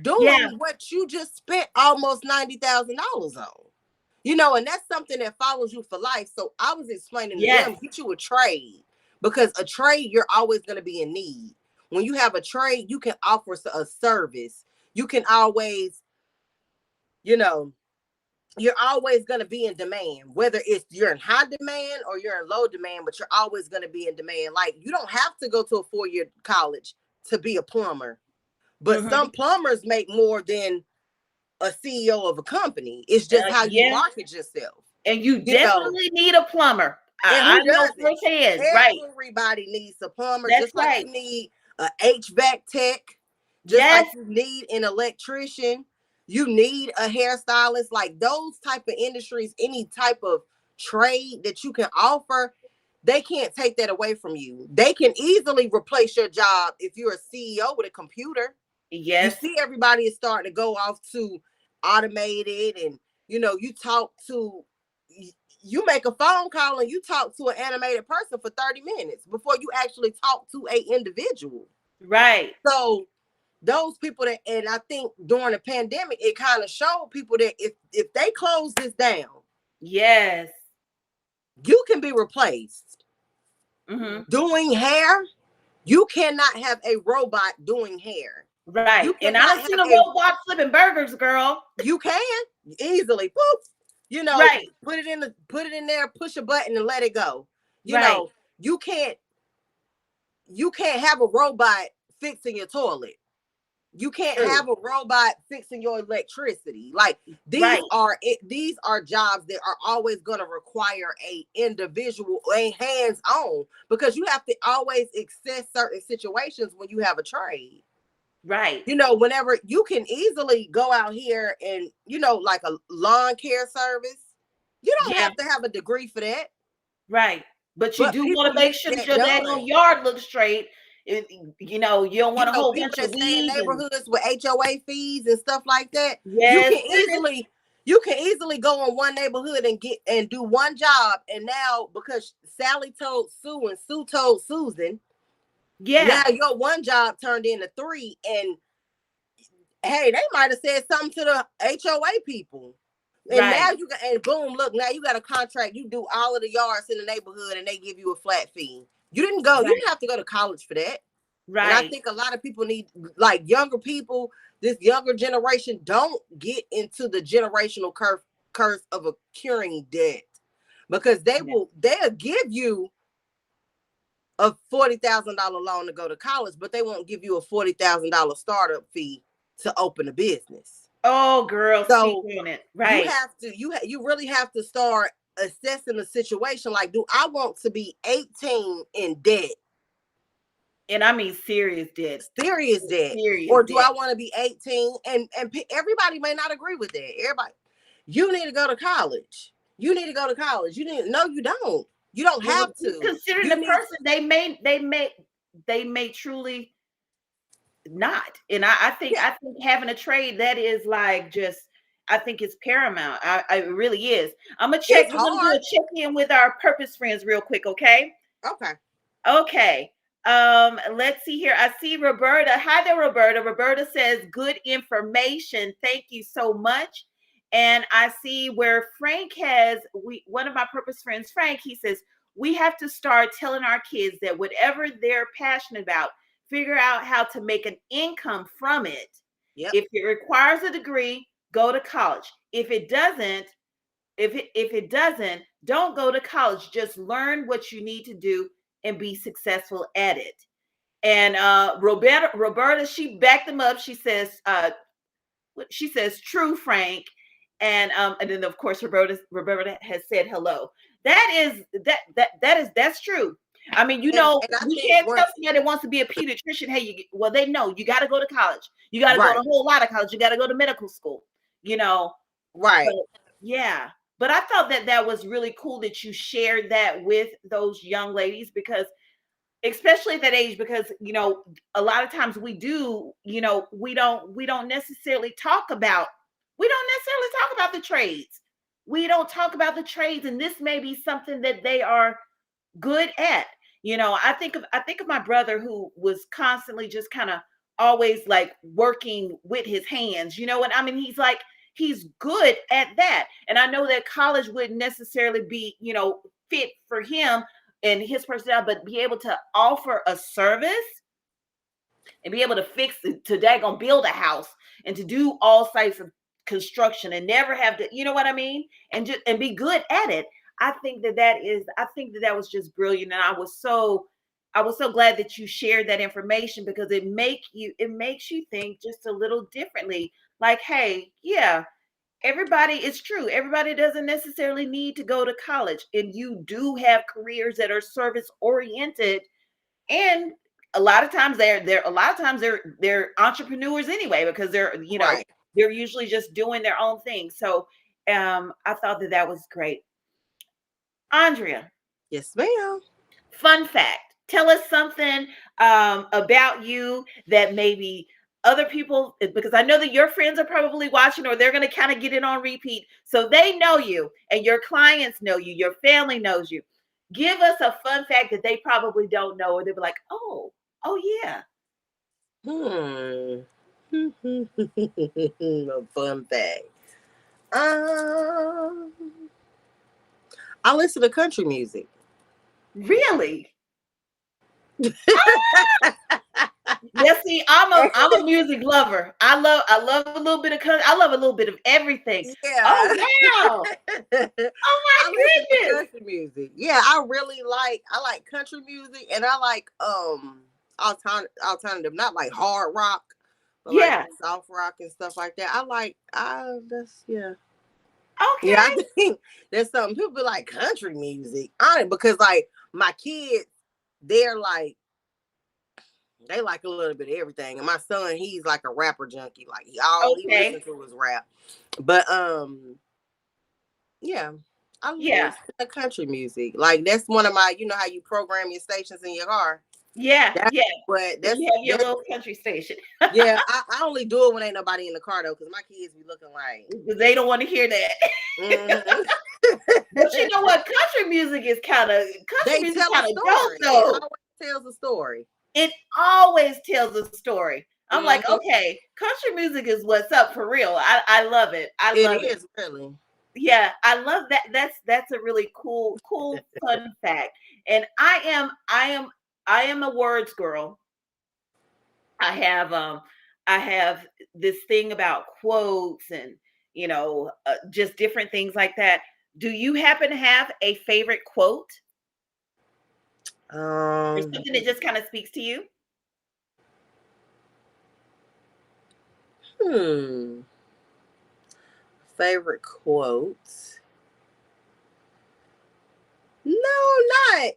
[SPEAKER 1] Yeah.
[SPEAKER 2] doing what you just spent almost $90,000 on. And that's something that follows you for life. So I was explaining to
[SPEAKER 1] Yes.
[SPEAKER 2] them, get you a trade, because a trade, you're always going to be in need. When you have a trade, you can offer a service. You can always, you know, you're always going to be in demand, whether it's you're in high demand or you're in low demand, but you're always going to be in demand. Like, you don't have to go to a 4-year college to be a plumber, but
[SPEAKER 1] Mm-hmm.
[SPEAKER 2] some plumbers make more than a CEO of a company. It's just how you
[SPEAKER 1] Yeah.
[SPEAKER 2] market yourself,
[SPEAKER 1] And you
[SPEAKER 2] you know.
[SPEAKER 1] definitely need a plumber.
[SPEAKER 2] And
[SPEAKER 1] I
[SPEAKER 2] who
[SPEAKER 1] know
[SPEAKER 2] doesn't?
[SPEAKER 1] firsthand. Right.
[SPEAKER 2] Everybody needs a plumber,
[SPEAKER 1] That's
[SPEAKER 2] just like
[SPEAKER 1] right.
[SPEAKER 2] you need a HVAC tech, just like
[SPEAKER 1] Yes.
[SPEAKER 2] you need an electrician, you need a hairstylist. Like, those type of industries, any type of trade that you can offer, they can't take that away from you. They can easily replace your job if you're a CEO with a computer. You
[SPEAKER 1] Yes.
[SPEAKER 2] see, everybody is starting to go off to automated, and you talk to, you make a phone call and you talk to an animated person for 30 minutes before you actually talk to a individual.
[SPEAKER 1] Right.
[SPEAKER 2] So those people that, and I think during the pandemic, it kind of showed people that if they close this down,
[SPEAKER 1] Yes.
[SPEAKER 2] you can be replaced.
[SPEAKER 1] Mm-hmm.
[SPEAKER 2] Doing hair, you cannot have a robot doing hair.
[SPEAKER 1] Right.
[SPEAKER 2] You
[SPEAKER 1] And I
[SPEAKER 2] cannot
[SPEAKER 1] done
[SPEAKER 2] have
[SPEAKER 1] seen a
[SPEAKER 2] a,
[SPEAKER 1] robot flipping burgers, girl.
[SPEAKER 2] you can easily poof,
[SPEAKER 1] Right.
[SPEAKER 2] put it in there, push a button and let it go. You
[SPEAKER 1] Right.
[SPEAKER 2] know, you can't you can't have a robot fixing your toilet. You can't
[SPEAKER 1] True.
[SPEAKER 2] have a robot fixing your electricity. Like,
[SPEAKER 1] Right.
[SPEAKER 2] these are jobs that are always going to require a individual, a hands on, because you have to always access certain situations when you have a trade.
[SPEAKER 1] Right.
[SPEAKER 2] Whenever you can easily go out here and, like a lawn care service, you don't
[SPEAKER 1] Yeah.
[SPEAKER 2] have to have a degree for that,
[SPEAKER 1] Right. But you
[SPEAKER 2] but
[SPEAKER 1] do want
[SPEAKER 2] people
[SPEAKER 1] to make
[SPEAKER 2] need
[SPEAKER 1] sure that
[SPEAKER 2] that
[SPEAKER 1] your
[SPEAKER 2] done.
[SPEAKER 1] daggone yard looks straight. You don't want a whole
[SPEAKER 2] People
[SPEAKER 1] bunch of
[SPEAKER 2] that stay in
[SPEAKER 1] weeds and
[SPEAKER 2] neighborhoods with HOA fees and stuff like that, you
[SPEAKER 1] yes,
[SPEAKER 2] can easily you can easily go in one neighborhood and get and do one job, and now, because Sally told Sue and Sue told Susan, now
[SPEAKER 1] yeah,
[SPEAKER 2] your one job turned into three, and hey, they might have said something to the HOA people. And now
[SPEAKER 1] right,
[SPEAKER 2] you got, and boom, look, now you got a contract. You do all of the yards in the neighborhood and they give you a flat fee. You
[SPEAKER 1] right,
[SPEAKER 2] didn't have to go to college for that. And I
[SPEAKER 1] right.
[SPEAKER 2] think a lot of people need, like younger people, this younger generation, don't get into the generational curse of accruing debt, because
[SPEAKER 1] Yeah.
[SPEAKER 2] they'll give you a $40,000 loan to go to college, but they won't give you a $40,000 startup fee to open a business.
[SPEAKER 1] Oh, girl, speak
[SPEAKER 2] So
[SPEAKER 1] on it.
[SPEAKER 2] you
[SPEAKER 1] Right.
[SPEAKER 2] have to you really have to start assessing the situation. Like, do I want to be 18 in debt,
[SPEAKER 1] And I mean serious debt.
[SPEAKER 2] serious debt,
[SPEAKER 1] Serious
[SPEAKER 2] or do
[SPEAKER 1] debt.
[SPEAKER 2] I want to be 18? And everybody may not agree with that. Everybody, you need to go to college. You need to go to college. No, you don't. You don't
[SPEAKER 1] Well,
[SPEAKER 2] have to.
[SPEAKER 1] considering
[SPEAKER 2] You
[SPEAKER 1] the
[SPEAKER 2] need,
[SPEAKER 1] person they may truly not. And
[SPEAKER 2] yeah.
[SPEAKER 1] I think having a trade that is like just I think it's paramount. It really is. I'm gonna check.
[SPEAKER 2] It's
[SPEAKER 1] We're gonna do
[SPEAKER 2] hard.
[SPEAKER 1] a check in with our purpose friends real quick, okay?
[SPEAKER 2] Okay.
[SPEAKER 1] Okay. Let's see here. I see Roberta. Hi there, Roberta. Roberta says good information. Thank you so much. And I see where Frank has one of my purpose friends, Frank, he says we have to start telling our kids that whatever they're passionate about, figure out how to make an income from it.
[SPEAKER 2] Yep.
[SPEAKER 1] If it requires a degree, go to college. If it doesn't, don't go to college. Just learn what you need to do and be successful at it. And Roberta, she backed them up. She says, true, Frank. And then of course Roberta has said hello. That's true. I mean,
[SPEAKER 2] And I
[SPEAKER 1] we
[SPEAKER 2] think
[SPEAKER 1] can't tell
[SPEAKER 2] once,
[SPEAKER 1] somebody that wants to be a pediatrician, hey, they know you got to go to college. You got to go to
[SPEAKER 2] right,
[SPEAKER 1] a whole lot of college. You got to go to medical school. You know, but
[SPEAKER 2] right.
[SPEAKER 1] yeah, but I thought that was really cool that you shared that with those young ladies, because especially at that age, because a lot of times we don't necessarily talk about the trades. We don't talk about the trades, and this may be something that they are good at. I think of my brother, who was constantly just kind of always like working with his hands, what I mean? He's good at that. And I know that college wouldn't necessarily be, fit for him and his personality, but be able to offer a service and be able to fix it, to daggone build a house and to do all types of construction and never have to, you know what I mean? And just and be good at it. I think that was just brilliant. And I was so glad that you shared that information because it makes you think just a little differently. Like, hey, yeah, everybody, it's true. Everybody doesn't necessarily need to go to college. And you do have careers that are service oriented, and a lot of times they're entrepreneurs anyway, because
[SPEAKER 2] Right.
[SPEAKER 1] they're usually just doing their own thing. So I thought that was great. Andrea,
[SPEAKER 2] Yes, ma'am.
[SPEAKER 1] fun fact. Tell us something about you that maybe other people, because I know that your friends are probably watching, or they're going to kind of get it on repeat. So they know you and your clients know you, your family knows you. Give us a fun fact that they probably don't know, or they'll be like, oh yeah.
[SPEAKER 2] Hmm. A fun fact. Um, I listen to country music.
[SPEAKER 1] Really? Yeah, see, I'm a music lover. I love a little bit of country. I love a little bit of everything. Oh
[SPEAKER 2] Yeah.
[SPEAKER 1] wow. Oh
[SPEAKER 2] I listen
[SPEAKER 1] my
[SPEAKER 2] to
[SPEAKER 1] goodness.
[SPEAKER 2] country music. Yeah, I like country music, and I like alternative, not like hard rock, but like
[SPEAKER 1] Yeah.
[SPEAKER 2] soft rock and stuff like that. I that's yeah. Yeah, I
[SPEAKER 1] Okay.
[SPEAKER 2] think there's something people be like country music. I because like my kids, they're like they like a little bit of everything. And my son, he's like a rapper junkie. Like all he
[SPEAKER 1] Okay.
[SPEAKER 2] listens to is rap. But yeah, I
[SPEAKER 1] Yeah.
[SPEAKER 2] listen to country music. Like that's one of my, you know how you program your stations in your car.
[SPEAKER 1] Yeah.
[SPEAKER 2] That's
[SPEAKER 1] Yeah.
[SPEAKER 2] what
[SPEAKER 1] You have your
[SPEAKER 2] that's
[SPEAKER 1] little country station.
[SPEAKER 2] yeah. I only do it when ain't nobody in the car though, because my kids be looking like.
[SPEAKER 1] They don't want to hear that.
[SPEAKER 2] Mhm.
[SPEAKER 1] But you know what? Country
[SPEAKER 2] They
[SPEAKER 1] music
[SPEAKER 2] tell a
[SPEAKER 1] kind of dope
[SPEAKER 2] story. It
[SPEAKER 1] though.
[SPEAKER 2] always tells a story.
[SPEAKER 1] It always tells a story. I'm like,
[SPEAKER 2] Hmm.
[SPEAKER 1] okay, country music is what's up for real. I love it. I
[SPEAKER 2] It
[SPEAKER 1] love it.
[SPEAKER 2] is really.
[SPEAKER 1] Yeah, I love that. That's a really cool fun fact. And I am a words girl. I have I have this thing about quotes and just different things like that. Do you happen to have a favorite quote or
[SPEAKER 2] Um,
[SPEAKER 1] something that just kind of speaks to you?
[SPEAKER 2] hmm. Favorite quote? No, not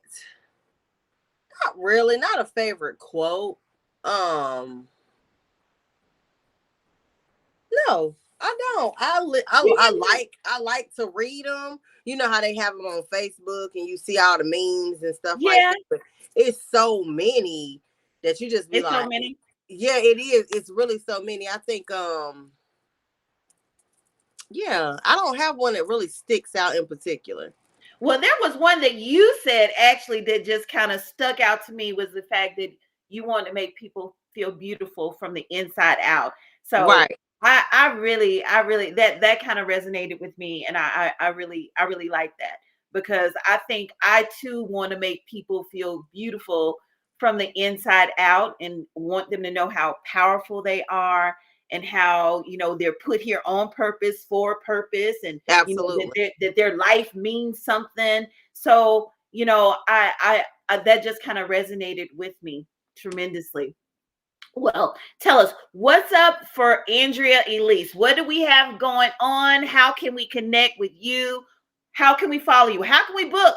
[SPEAKER 2] not really. Not a favorite quote. Um, no, I don't. I like to read them. You know how they have them on Facebook, and you see all the memes and stuff like
[SPEAKER 1] Yeah,
[SPEAKER 2] that. But it's so many that you just be
[SPEAKER 1] it's so
[SPEAKER 2] like,
[SPEAKER 1] many.
[SPEAKER 2] yeah, it is. It's really so many. I think yeah, I don't have one that really sticks out in particular.
[SPEAKER 1] Well, there was one that you said actually that just kind of stuck out to me, was the fact that you want to make people feel beautiful from the inside out. So
[SPEAKER 2] Right.
[SPEAKER 1] I really that kind of resonated with me, and I really like that, because I think I too want to make people feel beautiful from the inside out, and want them to know how powerful they are, and how they're put here on purpose, for purpose, and
[SPEAKER 2] Absolutely.
[SPEAKER 1] that their life means something. So I that just kind of resonated with me tremendously. Well, tell us what's up for Andrea Elise. What do we have going on? How can we connect with you? How can we follow you? How can we book?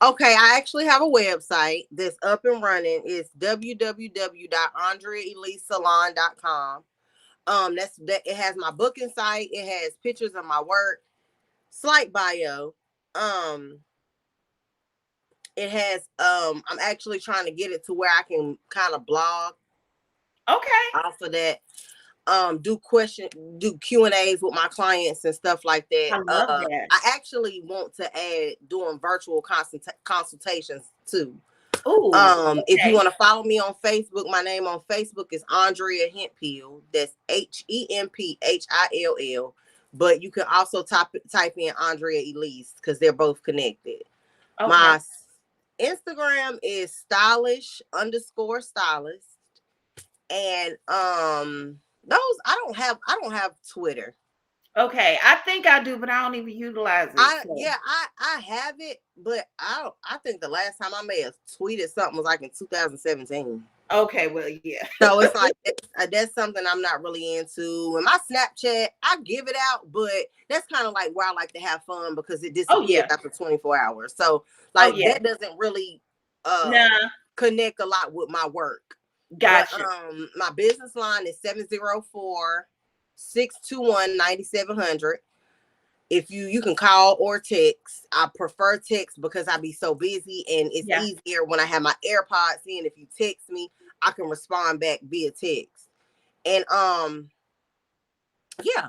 [SPEAKER 2] Okay, I actually have a website that's up and running. It's www.andreaelisesalon.com. That's that. It has my booking site. It has pictures of my work, slight bio. Um, it has. I'm actually trying to get it to where I can kind of blog
[SPEAKER 1] Okay.
[SPEAKER 2] off of that. Do Q&As with my clients and stuff like that.
[SPEAKER 1] I love that.
[SPEAKER 2] I actually want to add doing virtual consultations too.
[SPEAKER 1] Oh,
[SPEAKER 2] If you
[SPEAKER 1] okay.
[SPEAKER 2] want to follow me on Facebook, my name on Facebook is Andrea Hempill. That's HEMPHILL. But you can also type in Andrea Elise because they're both connected.
[SPEAKER 1] Okay.
[SPEAKER 2] My Instagram is stylish_stylist. And Those I don't have Twitter.
[SPEAKER 1] Okay, I think I do, but I don't even utilize it.
[SPEAKER 2] I
[SPEAKER 1] So
[SPEAKER 2] yeah, I have it, but I think the last time I may have tweeted something was like in 2017.
[SPEAKER 1] okay, well, yeah.
[SPEAKER 2] So it's like that's something I'm not really into. And my Snapchat, I give it out, but that's kind of like where I like to have fun because it
[SPEAKER 1] Oh
[SPEAKER 2] disappears
[SPEAKER 1] yeah.
[SPEAKER 2] after 24 hours. So
[SPEAKER 1] Oh
[SPEAKER 2] like
[SPEAKER 1] yeah.
[SPEAKER 2] that doesn't really
[SPEAKER 1] Nah,
[SPEAKER 2] connect a lot with my work. But
[SPEAKER 1] gotcha.
[SPEAKER 2] my business line is 704-621-9700. If you can call or text. I prefer text because I be so busy and it's
[SPEAKER 1] Yeah.
[SPEAKER 2] easier when I have my AirPods in. If you text me, I can respond back via text. And yeah,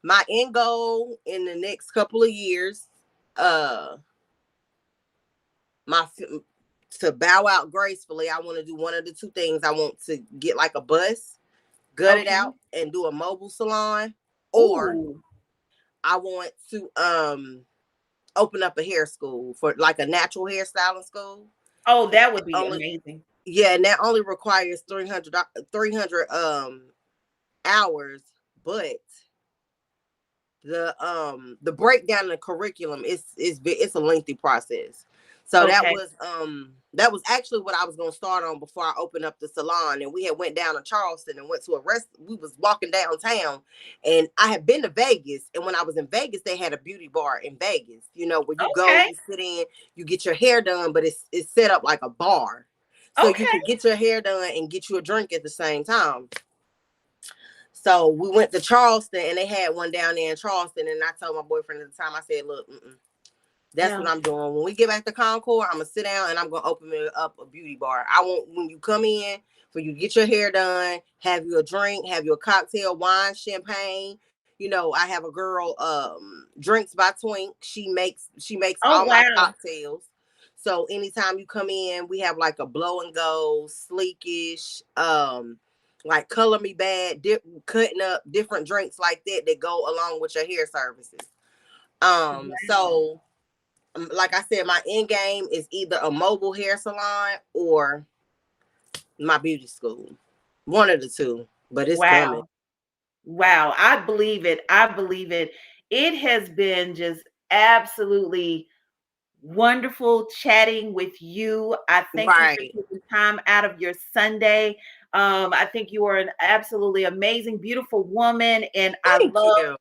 [SPEAKER 2] my end goal in the next couple of years, uh my to bow out gracefully, I want to do one of the two things. I want to get like a bus, gut it
[SPEAKER 1] Okay.
[SPEAKER 2] out and do a mobile salon, or
[SPEAKER 1] Ooh.
[SPEAKER 2] I want to open up a hair school for like a natural hairstyling school.
[SPEAKER 1] Oh, that would be
[SPEAKER 2] Only
[SPEAKER 1] amazing.
[SPEAKER 2] yeah, and that only requires 300 hours, but the breakdown in the curriculum it's a lengthy process. So
[SPEAKER 1] Okay.
[SPEAKER 2] that was actually what I was gonna start on before I opened up the salon. And we had went down to Charleston and went to a rest. We was walking downtown, and I had been to Vegas. And when I was in Vegas, they had a beauty bar in Vegas. You know where you go,
[SPEAKER 1] Okay.
[SPEAKER 2] you sit in, you get your hair done, but it's set up like a bar, so you
[SPEAKER 1] Okay.
[SPEAKER 2] can get your hair done and get you a drink at the same time. So we went to Charleston and they had one down there in Charleston. And I told my boyfriend at the time, I said, look, that's what
[SPEAKER 1] No.
[SPEAKER 2] I'm doing. When we get back to Concord, I'm going to sit down and I'm going to open up a beauty bar. I want, when you come in, for you to get your hair done, have you a drink, have you a cocktail, wine, champagne. You know, I have a girl, Drinks by Twink. She makes
[SPEAKER 1] Oh
[SPEAKER 2] all my
[SPEAKER 1] wow.
[SPEAKER 2] cocktails. So anytime you come in, we have like a blow and go, sleekish, like color me bad, cutting up different drinks like that go along with your hair services.
[SPEAKER 1] Wow.
[SPEAKER 2] So like I said, my end game is either a mobile hair salon or my beauty school. One of the two, but it's coming.
[SPEAKER 1] Wow. Wow. I believe it. I believe it. It has been just absolutely wonderful chatting with you. I thank you for
[SPEAKER 2] Right.
[SPEAKER 1] taking time out of your Sunday. I think you are an absolutely amazing, beautiful woman, and
[SPEAKER 2] Thank you.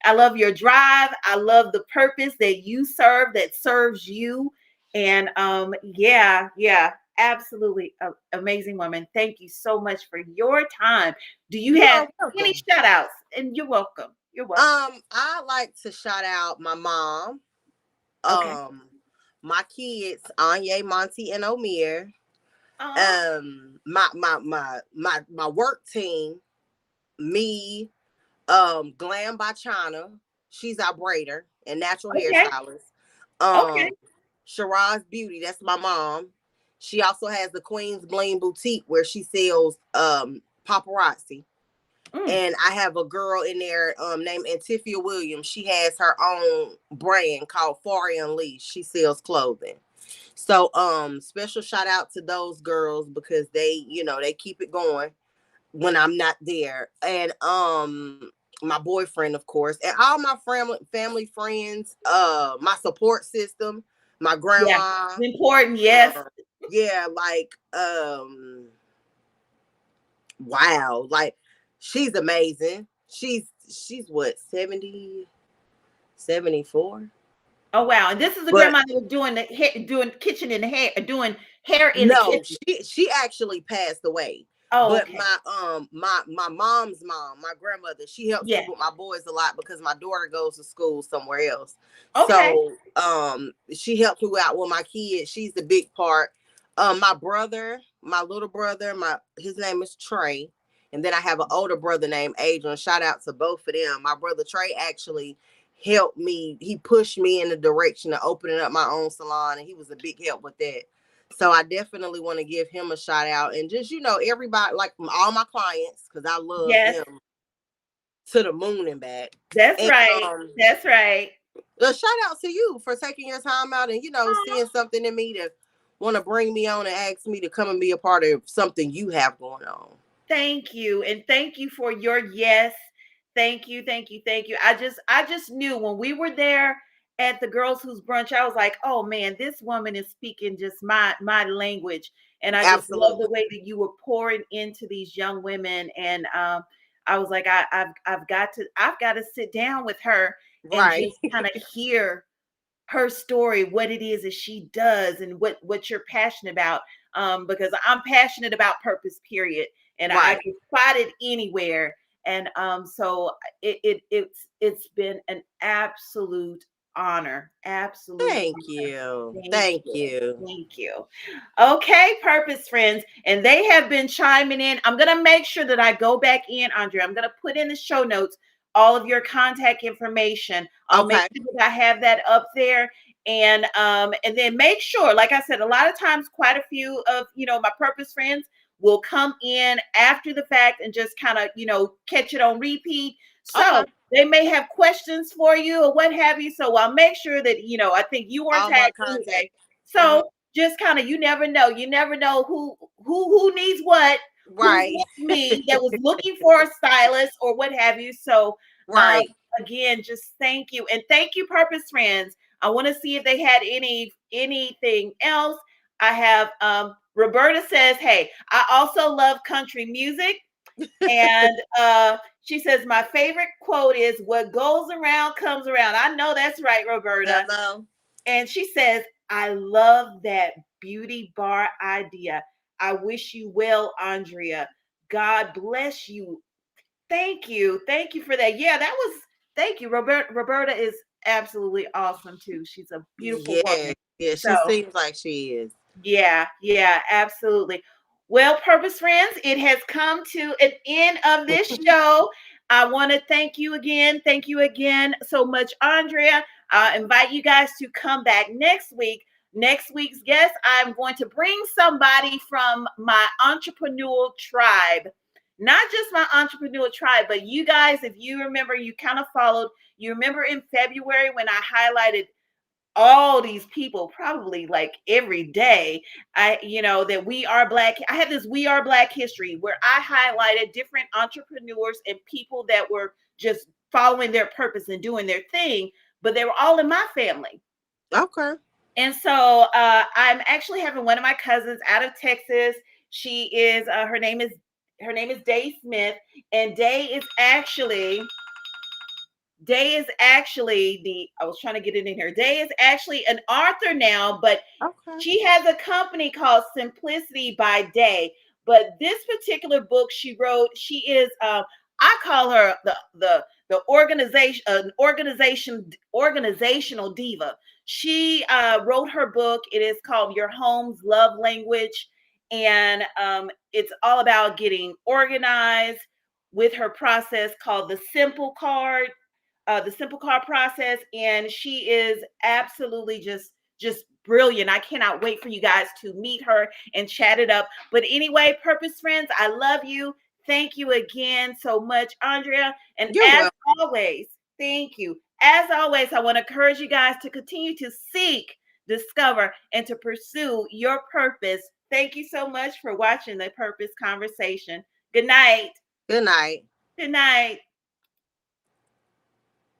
[SPEAKER 1] I love your drive. I love the purpose that you serve that serves you. And yeah, yeah, absolutely amazing woman. Thank you so much for your time. Do you
[SPEAKER 2] You
[SPEAKER 1] have
[SPEAKER 2] are
[SPEAKER 1] any
[SPEAKER 2] welcome.
[SPEAKER 1] shout outs? And you're welcome. You're welcome.
[SPEAKER 2] I like to shout out my mom,
[SPEAKER 1] Okay.
[SPEAKER 2] um, my kids, Anya, Monty, and Omir,
[SPEAKER 1] Uh-huh.
[SPEAKER 2] my work team, me, Glam by China. She's our braider and natural
[SPEAKER 1] Okay.
[SPEAKER 2] hairstylist.
[SPEAKER 1] Okay.
[SPEAKER 2] Um, Shiraz Beauty, that's my mom. She also has the Queen's Bling Boutique where she sells paparazzi.
[SPEAKER 1] Mm.
[SPEAKER 2] And I have a girl in there named Antifia Williams. She has her own brand called Fari Unleashed. She sells clothing. So special shout out to those girls because they keep it going when I'm not there. And my boyfriend, of course, and all my family friends, my support system, my
[SPEAKER 1] Yeah.
[SPEAKER 2] grandma,
[SPEAKER 1] Important. Yes.
[SPEAKER 2] uh, yeah, like wow, like she's amazing. She's what, 70, 74.
[SPEAKER 1] Oh wow. And this is a
[SPEAKER 2] But
[SPEAKER 1] grandma that was doing the hair, doing kitchen in the hair, doing hair in the
[SPEAKER 2] no,
[SPEAKER 1] kitchen.
[SPEAKER 2] she actually passed away.
[SPEAKER 1] Oh,
[SPEAKER 2] But
[SPEAKER 1] okay.
[SPEAKER 2] my mom's mom, my grandmother, she helps me
[SPEAKER 1] Yeah.
[SPEAKER 2] with my boys a lot because my daughter goes to school somewhere else.
[SPEAKER 1] Okay.
[SPEAKER 2] So she helps me out with my kids. She's the big part. My brother, my little brother, his name is Trey. And then I have an older brother named Adrian. Shout out to both of them. My brother Trey actually helped me. He pushed me in the direction of opening up my own salon, and he was a big help with that. So I definitely want to give him a shout out and just, everybody, like all my clients, because I love
[SPEAKER 1] Yes.
[SPEAKER 2] them to the moon and back.
[SPEAKER 1] That's
[SPEAKER 2] And
[SPEAKER 1] right. That's right.
[SPEAKER 2] a shout out to you for taking your time out and,
[SPEAKER 1] Aw.
[SPEAKER 2] seeing something in me to want to bring me on and ask me to come and be a part of something you have going on.
[SPEAKER 1] Thank you. And thank you for your yes. Thank you. Thank you. Thank you. I just knew when we were there at the Girls Who's Brunch, I was like, oh man, this woman is speaking just my language. And I just love the
[SPEAKER 2] Absolutely.
[SPEAKER 1] way that you were pouring into these young women. And I was like, I've got to sit down with her and
[SPEAKER 2] Right.
[SPEAKER 1] just kind of hear her story, what it is that she does, and what you're passionate about. Because I'm passionate about purpose, period, and I
[SPEAKER 2] Right.
[SPEAKER 1] can spot it anywhere. And so it's been an absolute honor, absolute
[SPEAKER 2] Thank
[SPEAKER 1] honor.
[SPEAKER 2] you.
[SPEAKER 1] Thank
[SPEAKER 2] Thank
[SPEAKER 1] you.
[SPEAKER 2] you.
[SPEAKER 1] Thank you. Okay, purpose friends. And they have been chiming in. I'm going to make sure that I go back in, Andrea. I'm going to put in the show notes all of your contact information. I'll make
[SPEAKER 2] Okay.
[SPEAKER 1] sure that I have that up there. And then make sure, like I said, a lot of times quite a few of my purpose friends will come in after the fact and just kind of catch it on repeat.
[SPEAKER 2] Okay.
[SPEAKER 1] So they may have questions for you or what have you. So I'll make sure that I think you weren't
[SPEAKER 2] All my
[SPEAKER 1] tagged
[SPEAKER 2] contact.
[SPEAKER 1] anyway.
[SPEAKER 2] Hmm.
[SPEAKER 1] So just kind of, you never know who needs what, who's
[SPEAKER 2] Right.
[SPEAKER 1] like me that was looking for a stylist or what have you. So um
[SPEAKER 2] Right.
[SPEAKER 1] again, just thank you. And thank you, purpose friends. I want to see if they had anything else. I have Roberta says, hey, I also love country music. And she says, my favorite quote is, what goes around comes around. I know that's right, Roberta.
[SPEAKER 2] Hello.
[SPEAKER 1] And she says, I love that beauty bar idea. I wish you well, Andrea. God bless you. Thank you. Thank you for that. Yeah, thank you. Roberta is absolutely awesome too. She's a beautiful
[SPEAKER 2] Yeah.
[SPEAKER 1] woman.
[SPEAKER 2] Yeah.
[SPEAKER 1] So
[SPEAKER 2] She seems like she is.
[SPEAKER 1] yeah, yeah, absolutely. Well, purpose friends, it has come to an end of this show. I want to thank you again. Thank you again so much, Andrea. I invite you guys to come back next week. Next week's guest, I'm going to bring somebody from my entrepreneurial tribe. Not just my entrepreneurial tribe, but you guys, if you remember, you kind of followed, you remember in February when I highlighted all these people probably like every day. That we are black. I had this We Are Black history where I highlighted different entrepreneurs and people that were just following their purpose and doing their thing, but they were all in my family.
[SPEAKER 2] Okay.
[SPEAKER 1] And so I'm actually having one of my cousins out of Texas. She is her name is Day Smith. And Day is actually I was trying to get it in here. Day is actually an author now, but
[SPEAKER 2] Okay.
[SPEAKER 1] she has a company called Simplicity by Day. But this particular book she wrote, she is I call her the organizational diva. She wrote her book. It is called Your Home's Love Language, and it's all about getting organized with her process called the simple car process. And she is absolutely just brilliant. I cannot wait for you guys to meet her and chat it up. But anyway, purpose friends, I love you. Thank you again so much, Andrea. And
[SPEAKER 2] You're
[SPEAKER 1] as
[SPEAKER 2] welcome.
[SPEAKER 1] always, thank you. As always, I want to encourage you guys to continue to seek, discover, and to pursue your purpose. Thank you so much for watching the Purpose Conversation. Good night.
[SPEAKER 2] Good night.
[SPEAKER 1] Good night.